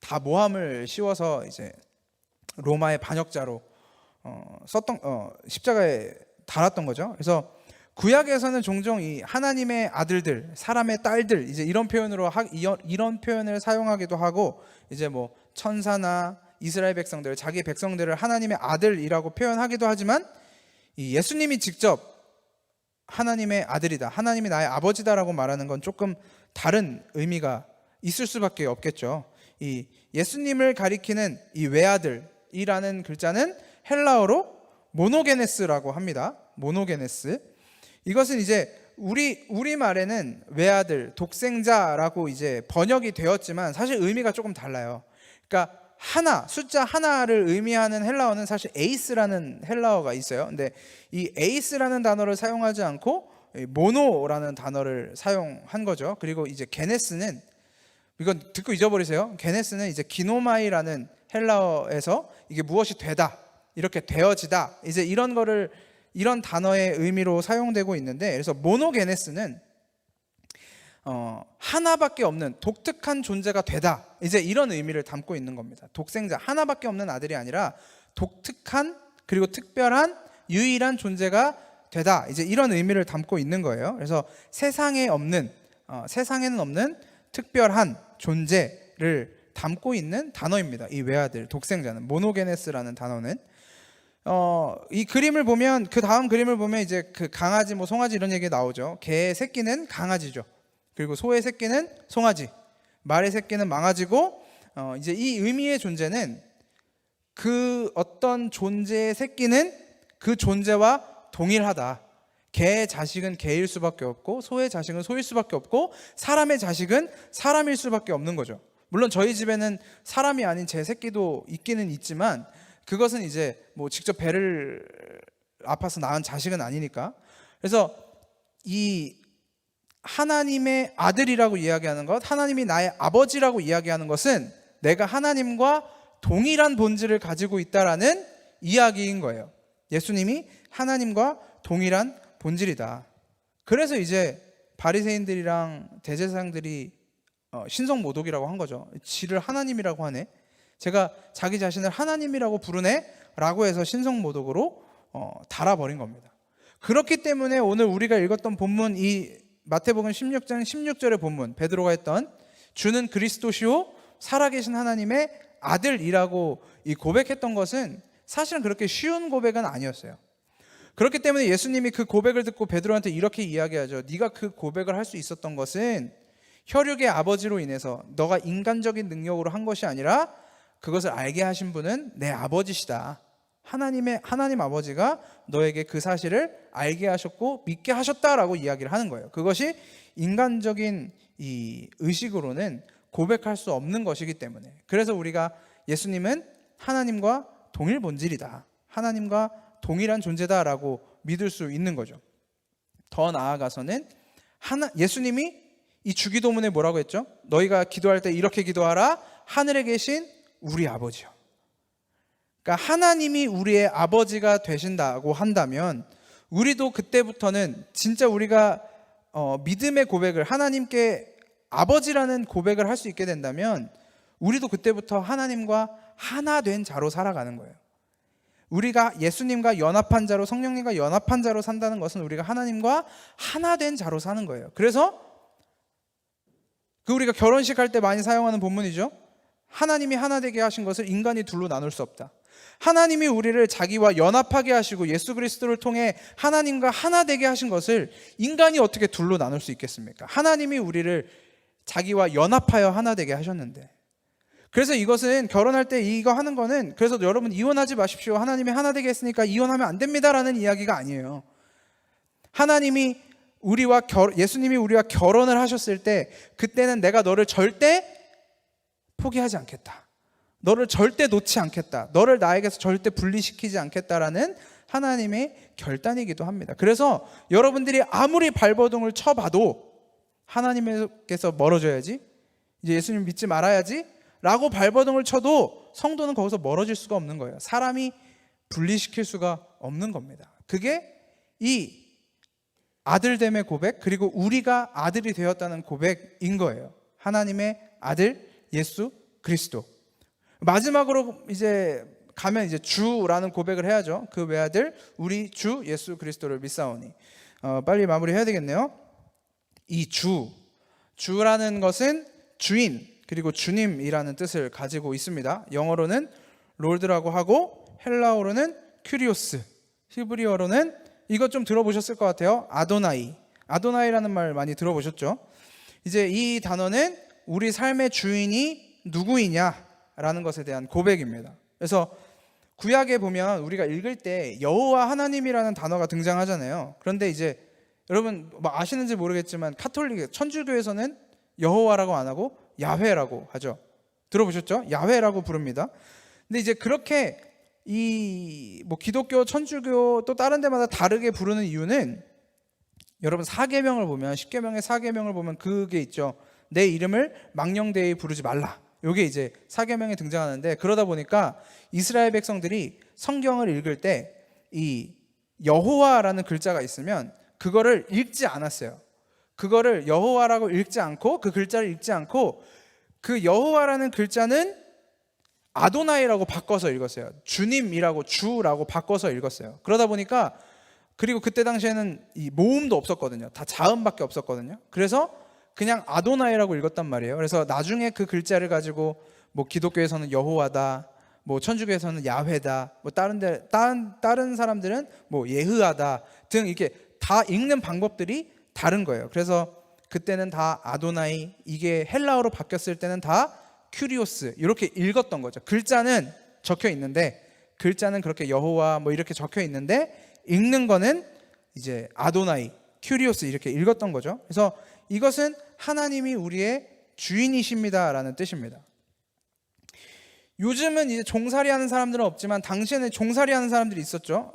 다 모함을 씌워서 이제 로마의 반역자로 십자가에 달았던 거죠. 그래서 구약에서는 종종 이 하나님의 아들들, 사람의 딸들, 이제 이런 표현으로 이런 표현을 사용하기도 하고, 이제 뭐 천사나 이스라엘 백성들, 자기 백성들을 하나님의 아들이라고 표현하기도 하지만, 이 예수님이 직접 하나님의 아들이다, 하나님이 나의 아버지다라고 말하는 건 조금 다른 의미가 있을 수밖에 없겠죠. 이 예수님을 가리키는 이 외아들이라는 글자는 헬라어로 모노게네스라고 합니다. 모노게네스. 이것은 이제 우리 말에는 외아들, 독생자라고 이제 번역이 되었지만 사실 의미가 조금 달라요. 그러니까 하나, 숫자 하나를 의미하는 헬라어는 사실 에이스라는 헬라어가 있어요. 근데 이 에이스라는 단어를 사용하지 않고 모노라는 단어를 사용한 거죠. 그리고 이제 게네스는, 이건 듣고 잊어버리세요. 게네스는 이제 기노마이라는 헬라어에서 이게 무엇이 되다, 이렇게 되어지다, 이제 이런 단어의 의미로 사용되고 있는데, 그래서 모노게네스는 하나밖에 없는 독특한 존재가 되다, 이제 이런 의미를 담고 있는 겁니다. 독생자, 하나밖에 없는 아들이 아니라 독특한, 그리고 특별한, 유일한 존재가 되다, 이제 이런 의미를 담고 있는 거예요. 그래서 세상에는 없는 특별한 존재를 담고 있는 단어입니다. 이 외아들, 독생자는, 모노게네스라는 단어는. 이 그림을 보면, 그 다음 그림을 보면 이제 그 강아지, 뭐 송아지 이런 얘기 나오죠. 개의 새끼는 강아지죠. 그리고 소의 새끼는 송아지, 말의 새끼는 망아지고, 이제 이 의미의 존재는 그 어떤 존재의 새끼는 그 존재와 동일하다. 개의 자식은 개일 수밖에 없고, 소의 자식은 소일 수밖에 없고, 사람의 자식은 사람일 수밖에 없는 거죠. 물론 저희 집에는 사람이 아닌 제 새끼도 있기는 있지만, 그것은 이제 뭐 직접 배를 아파서 낳은 자식은 아니니까. 그래서 이 하나님의 아들이라고 이야기하는 것, 하나님이 나의 아버지라고 이야기하는 것은 내가 하나님과 동일한 본질을 가지고 있다라는 이야기인 거예요. 예수님이 하나님과 동일한 본질이다. 그래서 이제 바리새인들이랑 대제사장들이 신성모독이라고 한 거죠. 지를 하나님이라고 하네. 제가 자기 자신을 하나님이라고 부르네 라고 해서 신성모독으로 달아버린 겁니다. 그렇기 때문에 오늘 우리가 읽었던 본문, 이 마태복음 16장 16절의 본문, 베드로가 했던 주는 그리스도시요 살아계신 하나님의 아들이라고 이 고백했던 것은 사실은 그렇게 쉬운 고백은 아니었어요. 그렇기 때문에 예수님이 그 고백을 듣고 베드로한테 이렇게 이야기하죠. 네가 그 고백을 할 수 있었던 것은 혈육의 아버지로 인해서 너가 인간적인 능력으로 한 것이 아니라 그것을 알게 하신 분은 내 아버지시다. 하나님 아버지가 너에게 그 사실을 알게 하셨고 믿게 하셨다라고 이야기를 하는 거예요. 그것이 인간적인 이 의식으로는 고백할 수 없는 것이기 때문에, 그래서 우리가 예수님은 하나님과 동일 본질이다, 하나님과 동일한 존재다라고 믿을 수 있는 거죠. 더 나아가서는 예수님이 이 주기도문에 뭐라고 했죠? 너희가 기도할 때 이렇게 기도하라. 하늘에 계신 우리 아버지요. 그러니까 하나님이 우리의 아버지가 되신다고 한다면 우리도 그때부터는 진짜 우리가 믿음의 고백을, 하나님께 아버지라는 고백을 할 수 있게 된다면 우리도 그때부터 하나님과 하나 된 자로 살아가는 거예요. 우리가 예수님과 연합한 자로, 성령님과 연합한 자로 산다는 것은 우리가 하나님과 하나 된 자로 사는 거예요. 그래서 우리가 결혼식 할 때 많이 사용하는 본문이죠. 하나님이 하나 되게 하신 것을 인간이 둘로 나눌 수 없다. 하나님이 우리를 자기와 연합하게 하시고 예수 그리스도를 통해 하나님과 하나 되게 하신 것을 인간이 어떻게 둘로 나눌 수 있겠습니까? 하나님이 우리를 자기와 연합하여 하나 되게 하셨는데, 그래서 이것은 결혼할 때 이거 하는 거는, 그래서 여러분 이혼하지 마십시오, 하나님이 하나 되게 했으니까 이혼하면 안 됩니다라는 이야기가 아니에요. 하나님이 예수님이 우리와 결혼을 하셨을 때 그때는 내가 너를 절대 포기하지 않겠다, 너를 절대 놓지 않겠다, 너를 나에게서 절대 분리시키지 않겠다라는 하나님의 결단이기도 합니다. 그래서 여러분들이 아무리 발버둥을 쳐봐도 하나님께서 멀어져야지, 이제 예수님 믿지 말아야지 라고 발버둥을 쳐도 성도는 거기서 멀어질 수가 없는 거예요. 사람이 분리시킬 수가 없는 겁니다. 그게 이 아들됨의 고백, 그리고 우리가 아들이 되었다는 고백인 거예요. 하나님의 아들 예수 그리스도. 마지막으로 이제 가면 이제 주라는 고백을 해야죠. 그 외아들 우리 주 예수 그리스도를 믿사오니. 빨리 마무리해야 되겠네요. 이 주라는 것은 주인 그리고 주님이라는 뜻을 가지고 있습니다. 영어로는 롤드라고 하고 헬라어로는 큐리오스, 히브리어로는 이것 좀 들어보셨을 것 같아요. 아도나이라는 말 많이 들어보셨죠? 이제 이 단어는 우리 삶의 주인이 누구이냐라는 것에 대한 고백입니다. 그래서 구약에 보면 우리가 읽을 때 여호와 하나님이라는 단어가 등장하잖아요. 그런데 이제 여러분 아시는지 모르겠지만 카톨릭 천주교에서는 여호와라고 안 하고 야훼라고 하죠. 들어보셨죠? 야훼라고 부릅니다. 근데 이제 그렇게 기독교, 천주교 또 다른 데마다 다르게 부르는 이유는, 여러분 사계명을 보면, 10계명의 사계명을 보면 그게 있죠. 내 이름을 망령되이 부르지 말라. 이게 이제 사계명에 등장하는데, 그러다 보니까 이스라엘 백성들이 성경을 읽을 때 이 여호와라는 글자가 있으면 그거를 읽지 않았어요. 그거를 여호와라고 읽지 않고, 그 글자를 읽지 않고 그 여호와라는 글자는 아도나이라고 바꿔서 읽었어요. 주님이라고, 주라고 바꿔서 읽었어요. 그러다 보니까, 그리고 그때 당시에는 이 모음도 없었거든요. 다 자음밖에 없었거든요. 그래서 그냥 아도나이라고 읽었단 말이에요. 그래서 나중에 그 글자를 가지고 기독교에서는 여호와다, 천주교에서는 야훼다, 다른 사람들은 예흐하다 등 이렇게 다 읽는 방법들이 다른 거예요. 그래서 그때는 다 아도나이, 이게 헬라어로 바뀌었을 때는 다 큐리오스 이렇게 읽었던 거죠. 글자는 적혀 있는데, 글자는 그렇게 여호와 이렇게 적혀 있는데 읽는 거는 이제 아도나이, 큐리오스 이렇게 읽었던 거죠. 그래서 이것은 하나님이 우리의 주인이십니다라는 뜻입니다. 요즘은 이제 종살이 하는 사람들은 없지만 당시에는 종살이 하는 사람들이 있었죠.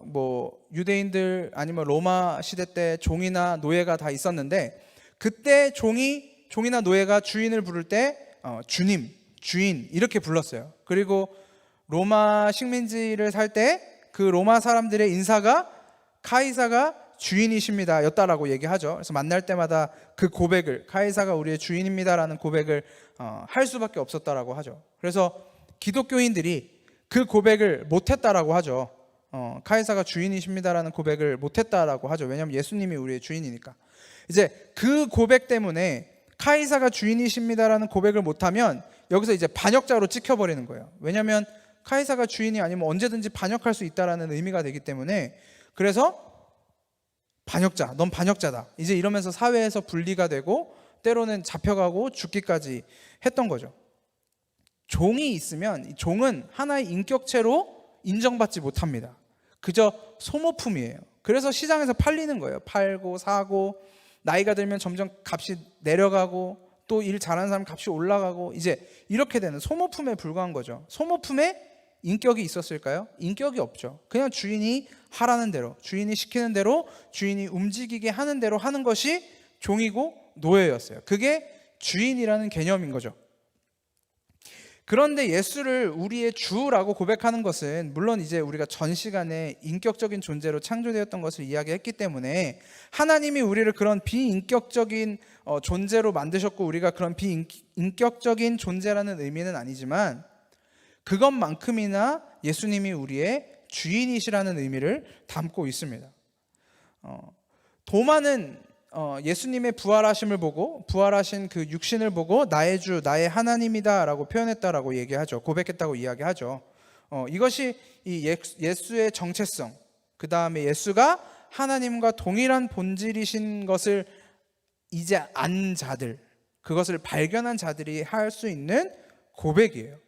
유대인들 아니면 로마 시대 때 종이나 노예가 다 있었는데, 그때 종이나 노예가 주인을 부를 때 주님, 주인 이렇게 불렀어요. 그리고 로마 식민지를 살 때 그 로마 사람들의 인사가 카이사가 주인이십니다 였다라고 얘기하죠. 그래서 만날 때마다 그 고백을, 카이사가 우리의 주인입니다라는 고백을 할 수밖에 없었다라고 하죠. 그래서 기독교인들이 그 고백을 못했다라고 하죠. 카이사가 주인이십니다라는 고백을 못했다라고 하죠. 왜냐하면 예수님이 우리의 주인이니까. 이제 그 고백 때문에 카이사가 주인이십니다라는 고백을 못하면 여기서 이제 반역자로 찍혀버리는 거예요. 왜냐하면 카이사가 주인이 아니면 언제든지 반역할 수 있다라는 의미가 되기 때문에, 그래서 반역자, 넌 반역자다, 이제 이러면서 사회에서 분리가 되고 때로는 잡혀가고 죽기까지 했던 거죠. 종이 있으면 이 종은 하나의 인격체로 인정받지 못합니다. 그저 소모품이에요. 그래서 시장에서 팔리는 거예요. 팔고 사고, 나이가 들면 점점 값이 내려가고 또 일 잘하는 사람 값이 올라가고, 이제 이렇게 되는 소모품에 불과한 거죠. 소모품에 인격이 있었을까요? 인격이 없죠. 그냥 주인이 하라는 대로, 주인이 시키는 대로, 주인이 움직이게 하는 대로 하는 것이 종이고 노예였어요. 그게 주인이라는 개념인 거죠. 그런데 예수를 우리의 주라고 고백하는 것은 물론 이제 우리가 전 시간에 인격적인 존재로 창조되었던 것을 이야기했기 때문에 하나님이 우리를 그런 비인격적인 존재로 만드셨고 우리가 그런 비인격적인 존재라는 의미는 아니지만, 그것만큼이나 예수님이 우리의 주인이시라는 의미를 담고 있습니다. 도마는 예수님의 부활하심을 보고, 부활하신 그 육신을 보고 나의 주, 나의 하나님이다 라고 표현했다라고 얘기하죠. 고백했다고 이야기하죠. 이것이 이 예수의 정체성, 그 다음에 예수가 하나님과 동일한 본질이신 것을 이제 안 자들, 그것을 발견한 자들이 할 수 있는 고백이에요.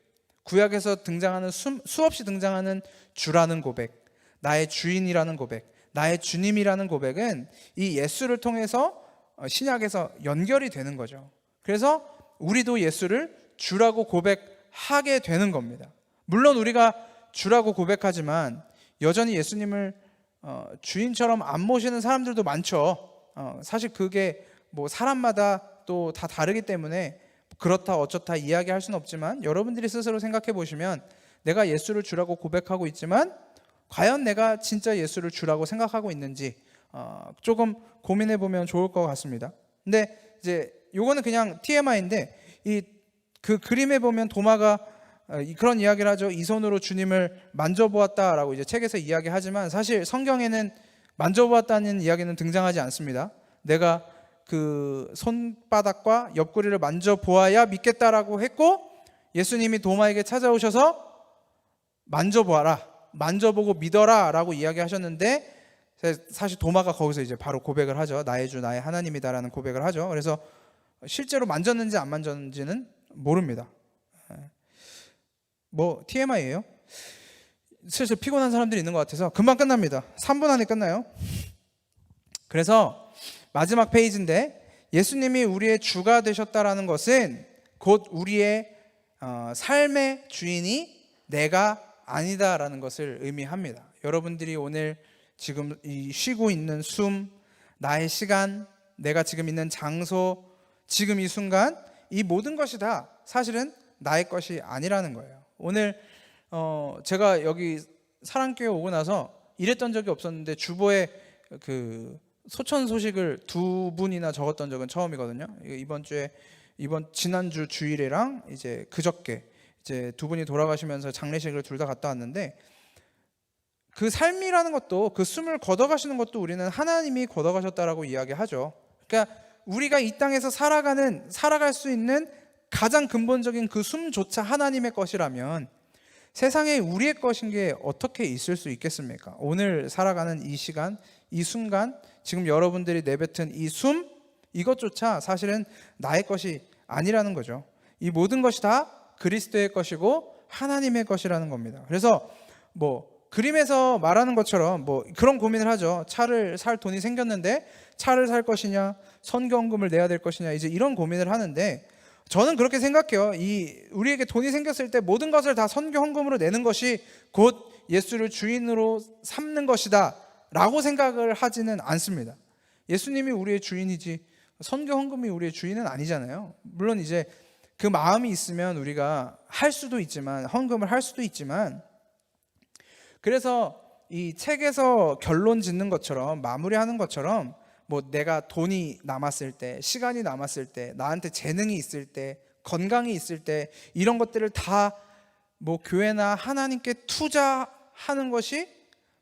구약에서 등장하는 수없이 등장하는 주라는 고백, 나의 주인이라는 고백, 나의 주님이라는 고백은 이 예수를 통해서 신약에서 연결이 되는 거죠. 그래서 우리도 예수를 주라고 고백하게 되는 겁니다. 물론 우리가 주라고 고백하지만 여전히 예수님을 주인처럼 안 모시는 사람들도 많죠. 사실 그게 뭐 사람마다 또 다 다르기 때문에 그렇다 어쩌다 이야기할 수는 없지만, 여러분들이 스스로 생각해 보시면 내가 예수를 주라고 고백하고 있지만 과연 내가 진짜 예수를 주라고 생각하고 있는지 조금 고민해 보면 좋을 것 같습니다. 근데 이제 요거는 그냥 TMI인데, 그 그림에 보면 도마가 그런 이야기를 하죠. 이 손으로 주님을 만져보았다라고 이제 책에서 이야기하지만 사실 성경에는 만져보았다는 이야기는 등장하지 않습니다. 내가 그 손바닥과 옆구리를 만져보아야 믿겠다라고 했고, 예수님이 도마에게 찾아오셔서 만져보아라, 만져보고 믿어라 라고 이야기하셨는데, 사실 도마가 거기서 이제 바로 고백을 하죠. 나의 주, 나의 하나님이다라는 고백을 하죠. 그래서 실제로 만졌는지 안 만졌는지는 모릅니다. 뭐 TMI예요. 슬슬 피곤한 사람들이 있는 것 같아서 금방 끝납니다. 3분 안에 끝나요. 그래서 마지막 페이지인데, 예수님이 우리의 주가 되셨다라는 것은 곧 우리의 삶의 주인이 내가 아니다라는 것을 의미합니다. 여러분들이 오늘 지금 이 쉬고 있는 숨, 나의 시간, 내가 지금 있는 장소, 지금 이 순간, 이 모든 것이 다 사실은 나의 것이 아니라는 거예요. 오늘 제가 여기 사랑교회 오고 나서 이랬던 적이 없었는데 주보에 그 소천 소식을 2분이나 적었던 적은 처음이거든요. 지난주 주일이랑 이제 그저께 이제 2분이 돌아가시면서 장례식을 둘 다 갔다 왔는데, 그 삶이라는 것도, 그 숨을 걷어가시는 것도 우리는 하나님이 걷어가셨다라고 이야기하죠. 그러니까 우리가 이 땅에서 살아갈 수 있는 가장 근본적인 그 숨조차 하나님의 것이라면 세상에 우리의 것인 게 어떻게 있을 수 있겠습니까? 오늘 살아가는 이 시간, 이 순간, 지금 여러분들이 내뱉은 이 숨, 이것조차 사실은 나의 것이 아니라는 거죠. 이 모든 것이 다 그리스도의 것이고 하나님의 것이라는 겁니다. 그래서 뭐 그림에서 말하는 것처럼 뭐 그런 고민을 하죠. 차를 살 돈이 생겼는데 차를 살 것이냐, 선교헌금을 내야 될 것이냐, 이제 이런 고민을 하는데, 저는 그렇게 생각해요. 우리에게 돈이 생겼을 때 모든 것을 다 선교헌금으로 내는 것이 곧 예수를 주인으로 삼는 것이다 라고 생각을 하지는 않습니다. 예수님이 우리의 주인이지 선교 헌금이 우리의 주인은 아니잖아요. 물론 이제 그 마음이 있으면 우리가 할 수도 있지만, 헌금을 할 수도 있지만, 그래서 이 책에서 결론 짓는 것처럼, 마무리하는 것처럼, 뭐 내가 돈이 남았을 때, 시간이 남았을 때, 나한테 재능이 있을 때, 건강이 있을 때, 이런 것들을 다 뭐 교회나 하나님께 투자하는 것이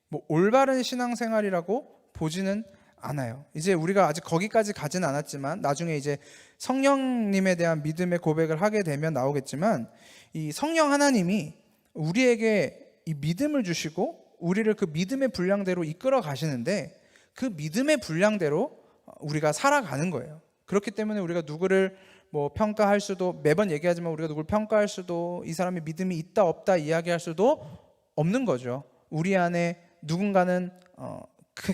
뭐 올바른 신앙생활이라고 보지는 않아요. 이제 우리가 아직 거기까지 가진 않았지만 나중에 이제 성령님에 대한 믿음의 고백을 하게 되면 나오겠지만, 이 성령 하나님이 우리에게 이 믿음을 주시고 우리를 그 믿음의 분량대로 이끌어 가시는데, 그 믿음의 분량대로 우리가 살아가는 거예요. 그렇기 때문에 우리가 누구를 뭐 평가할 수도, 매번 얘기하지만 우리가 누구를 평가할 수도, 이 사람이 믿음이 있다 없다 이야기할 수도 없는 거죠. 우리 안에 누군가는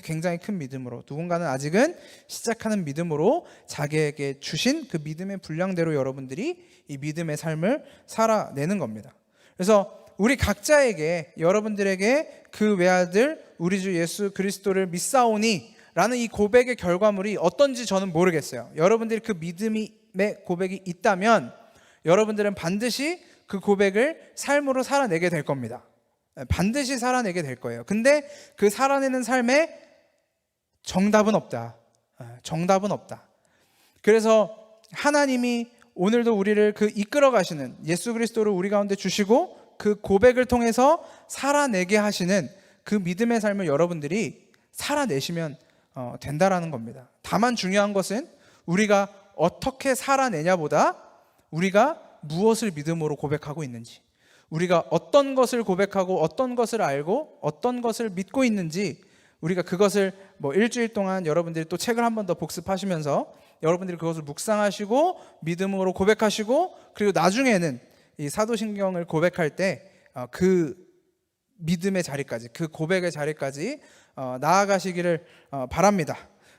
굉장히 큰 믿음으로, 누군가는 아직은 시작하는 믿음으로 자기에게 주신 그 믿음의 분량대로 여러분들이 이 믿음의 삶을 살아내는 겁니다. 그래서 우리 각자에게, 여러분들에게 그 외아들 우리 주 예수 그리스도를 믿사오니 라는 이 고백의 결과물이 어떤지 저는 모르겠어요. 여러분들이 그 믿음의 고백이 있다면 여러분들은 반드시 그 고백을 삶으로 살아내게 될 겁니다. 반드시 살아내게 될 거예요. 근데 그 살아내는 삶에 정답은 없다. 정답은 없다. 그래서 하나님이 오늘도 우리를 그 이끌어 가시는 예수 그리스도를 우리 가운데 주시고 그 고백을 통해서 살아내게 하시는 그 믿음의 삶을 여러분들이 살아내시면 된다라는 겁니다. 다만 중요한 것은 우리가 어떻게 살아내냐보다 우리가 무엇을 믿음으로 고백하고 있는지, 우리가 어떤 것을 고백하고 어떤 것을 알고 어떤 것을 믿고 있는지, 우리가 그것을 뭐 일주일 동안 여러분들이 또 책을 한 번 더 복습하시면서 여러분들이 그것을 묵상하시고 믿음으로 고백하시고, 그리고 나중에는 이 사도신경을 고백할 때 그 믿음의 자리까지, 그 고백의 자리까지 나아가시기를 바랍니다.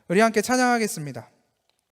우리 함께 찬양하겠습니다.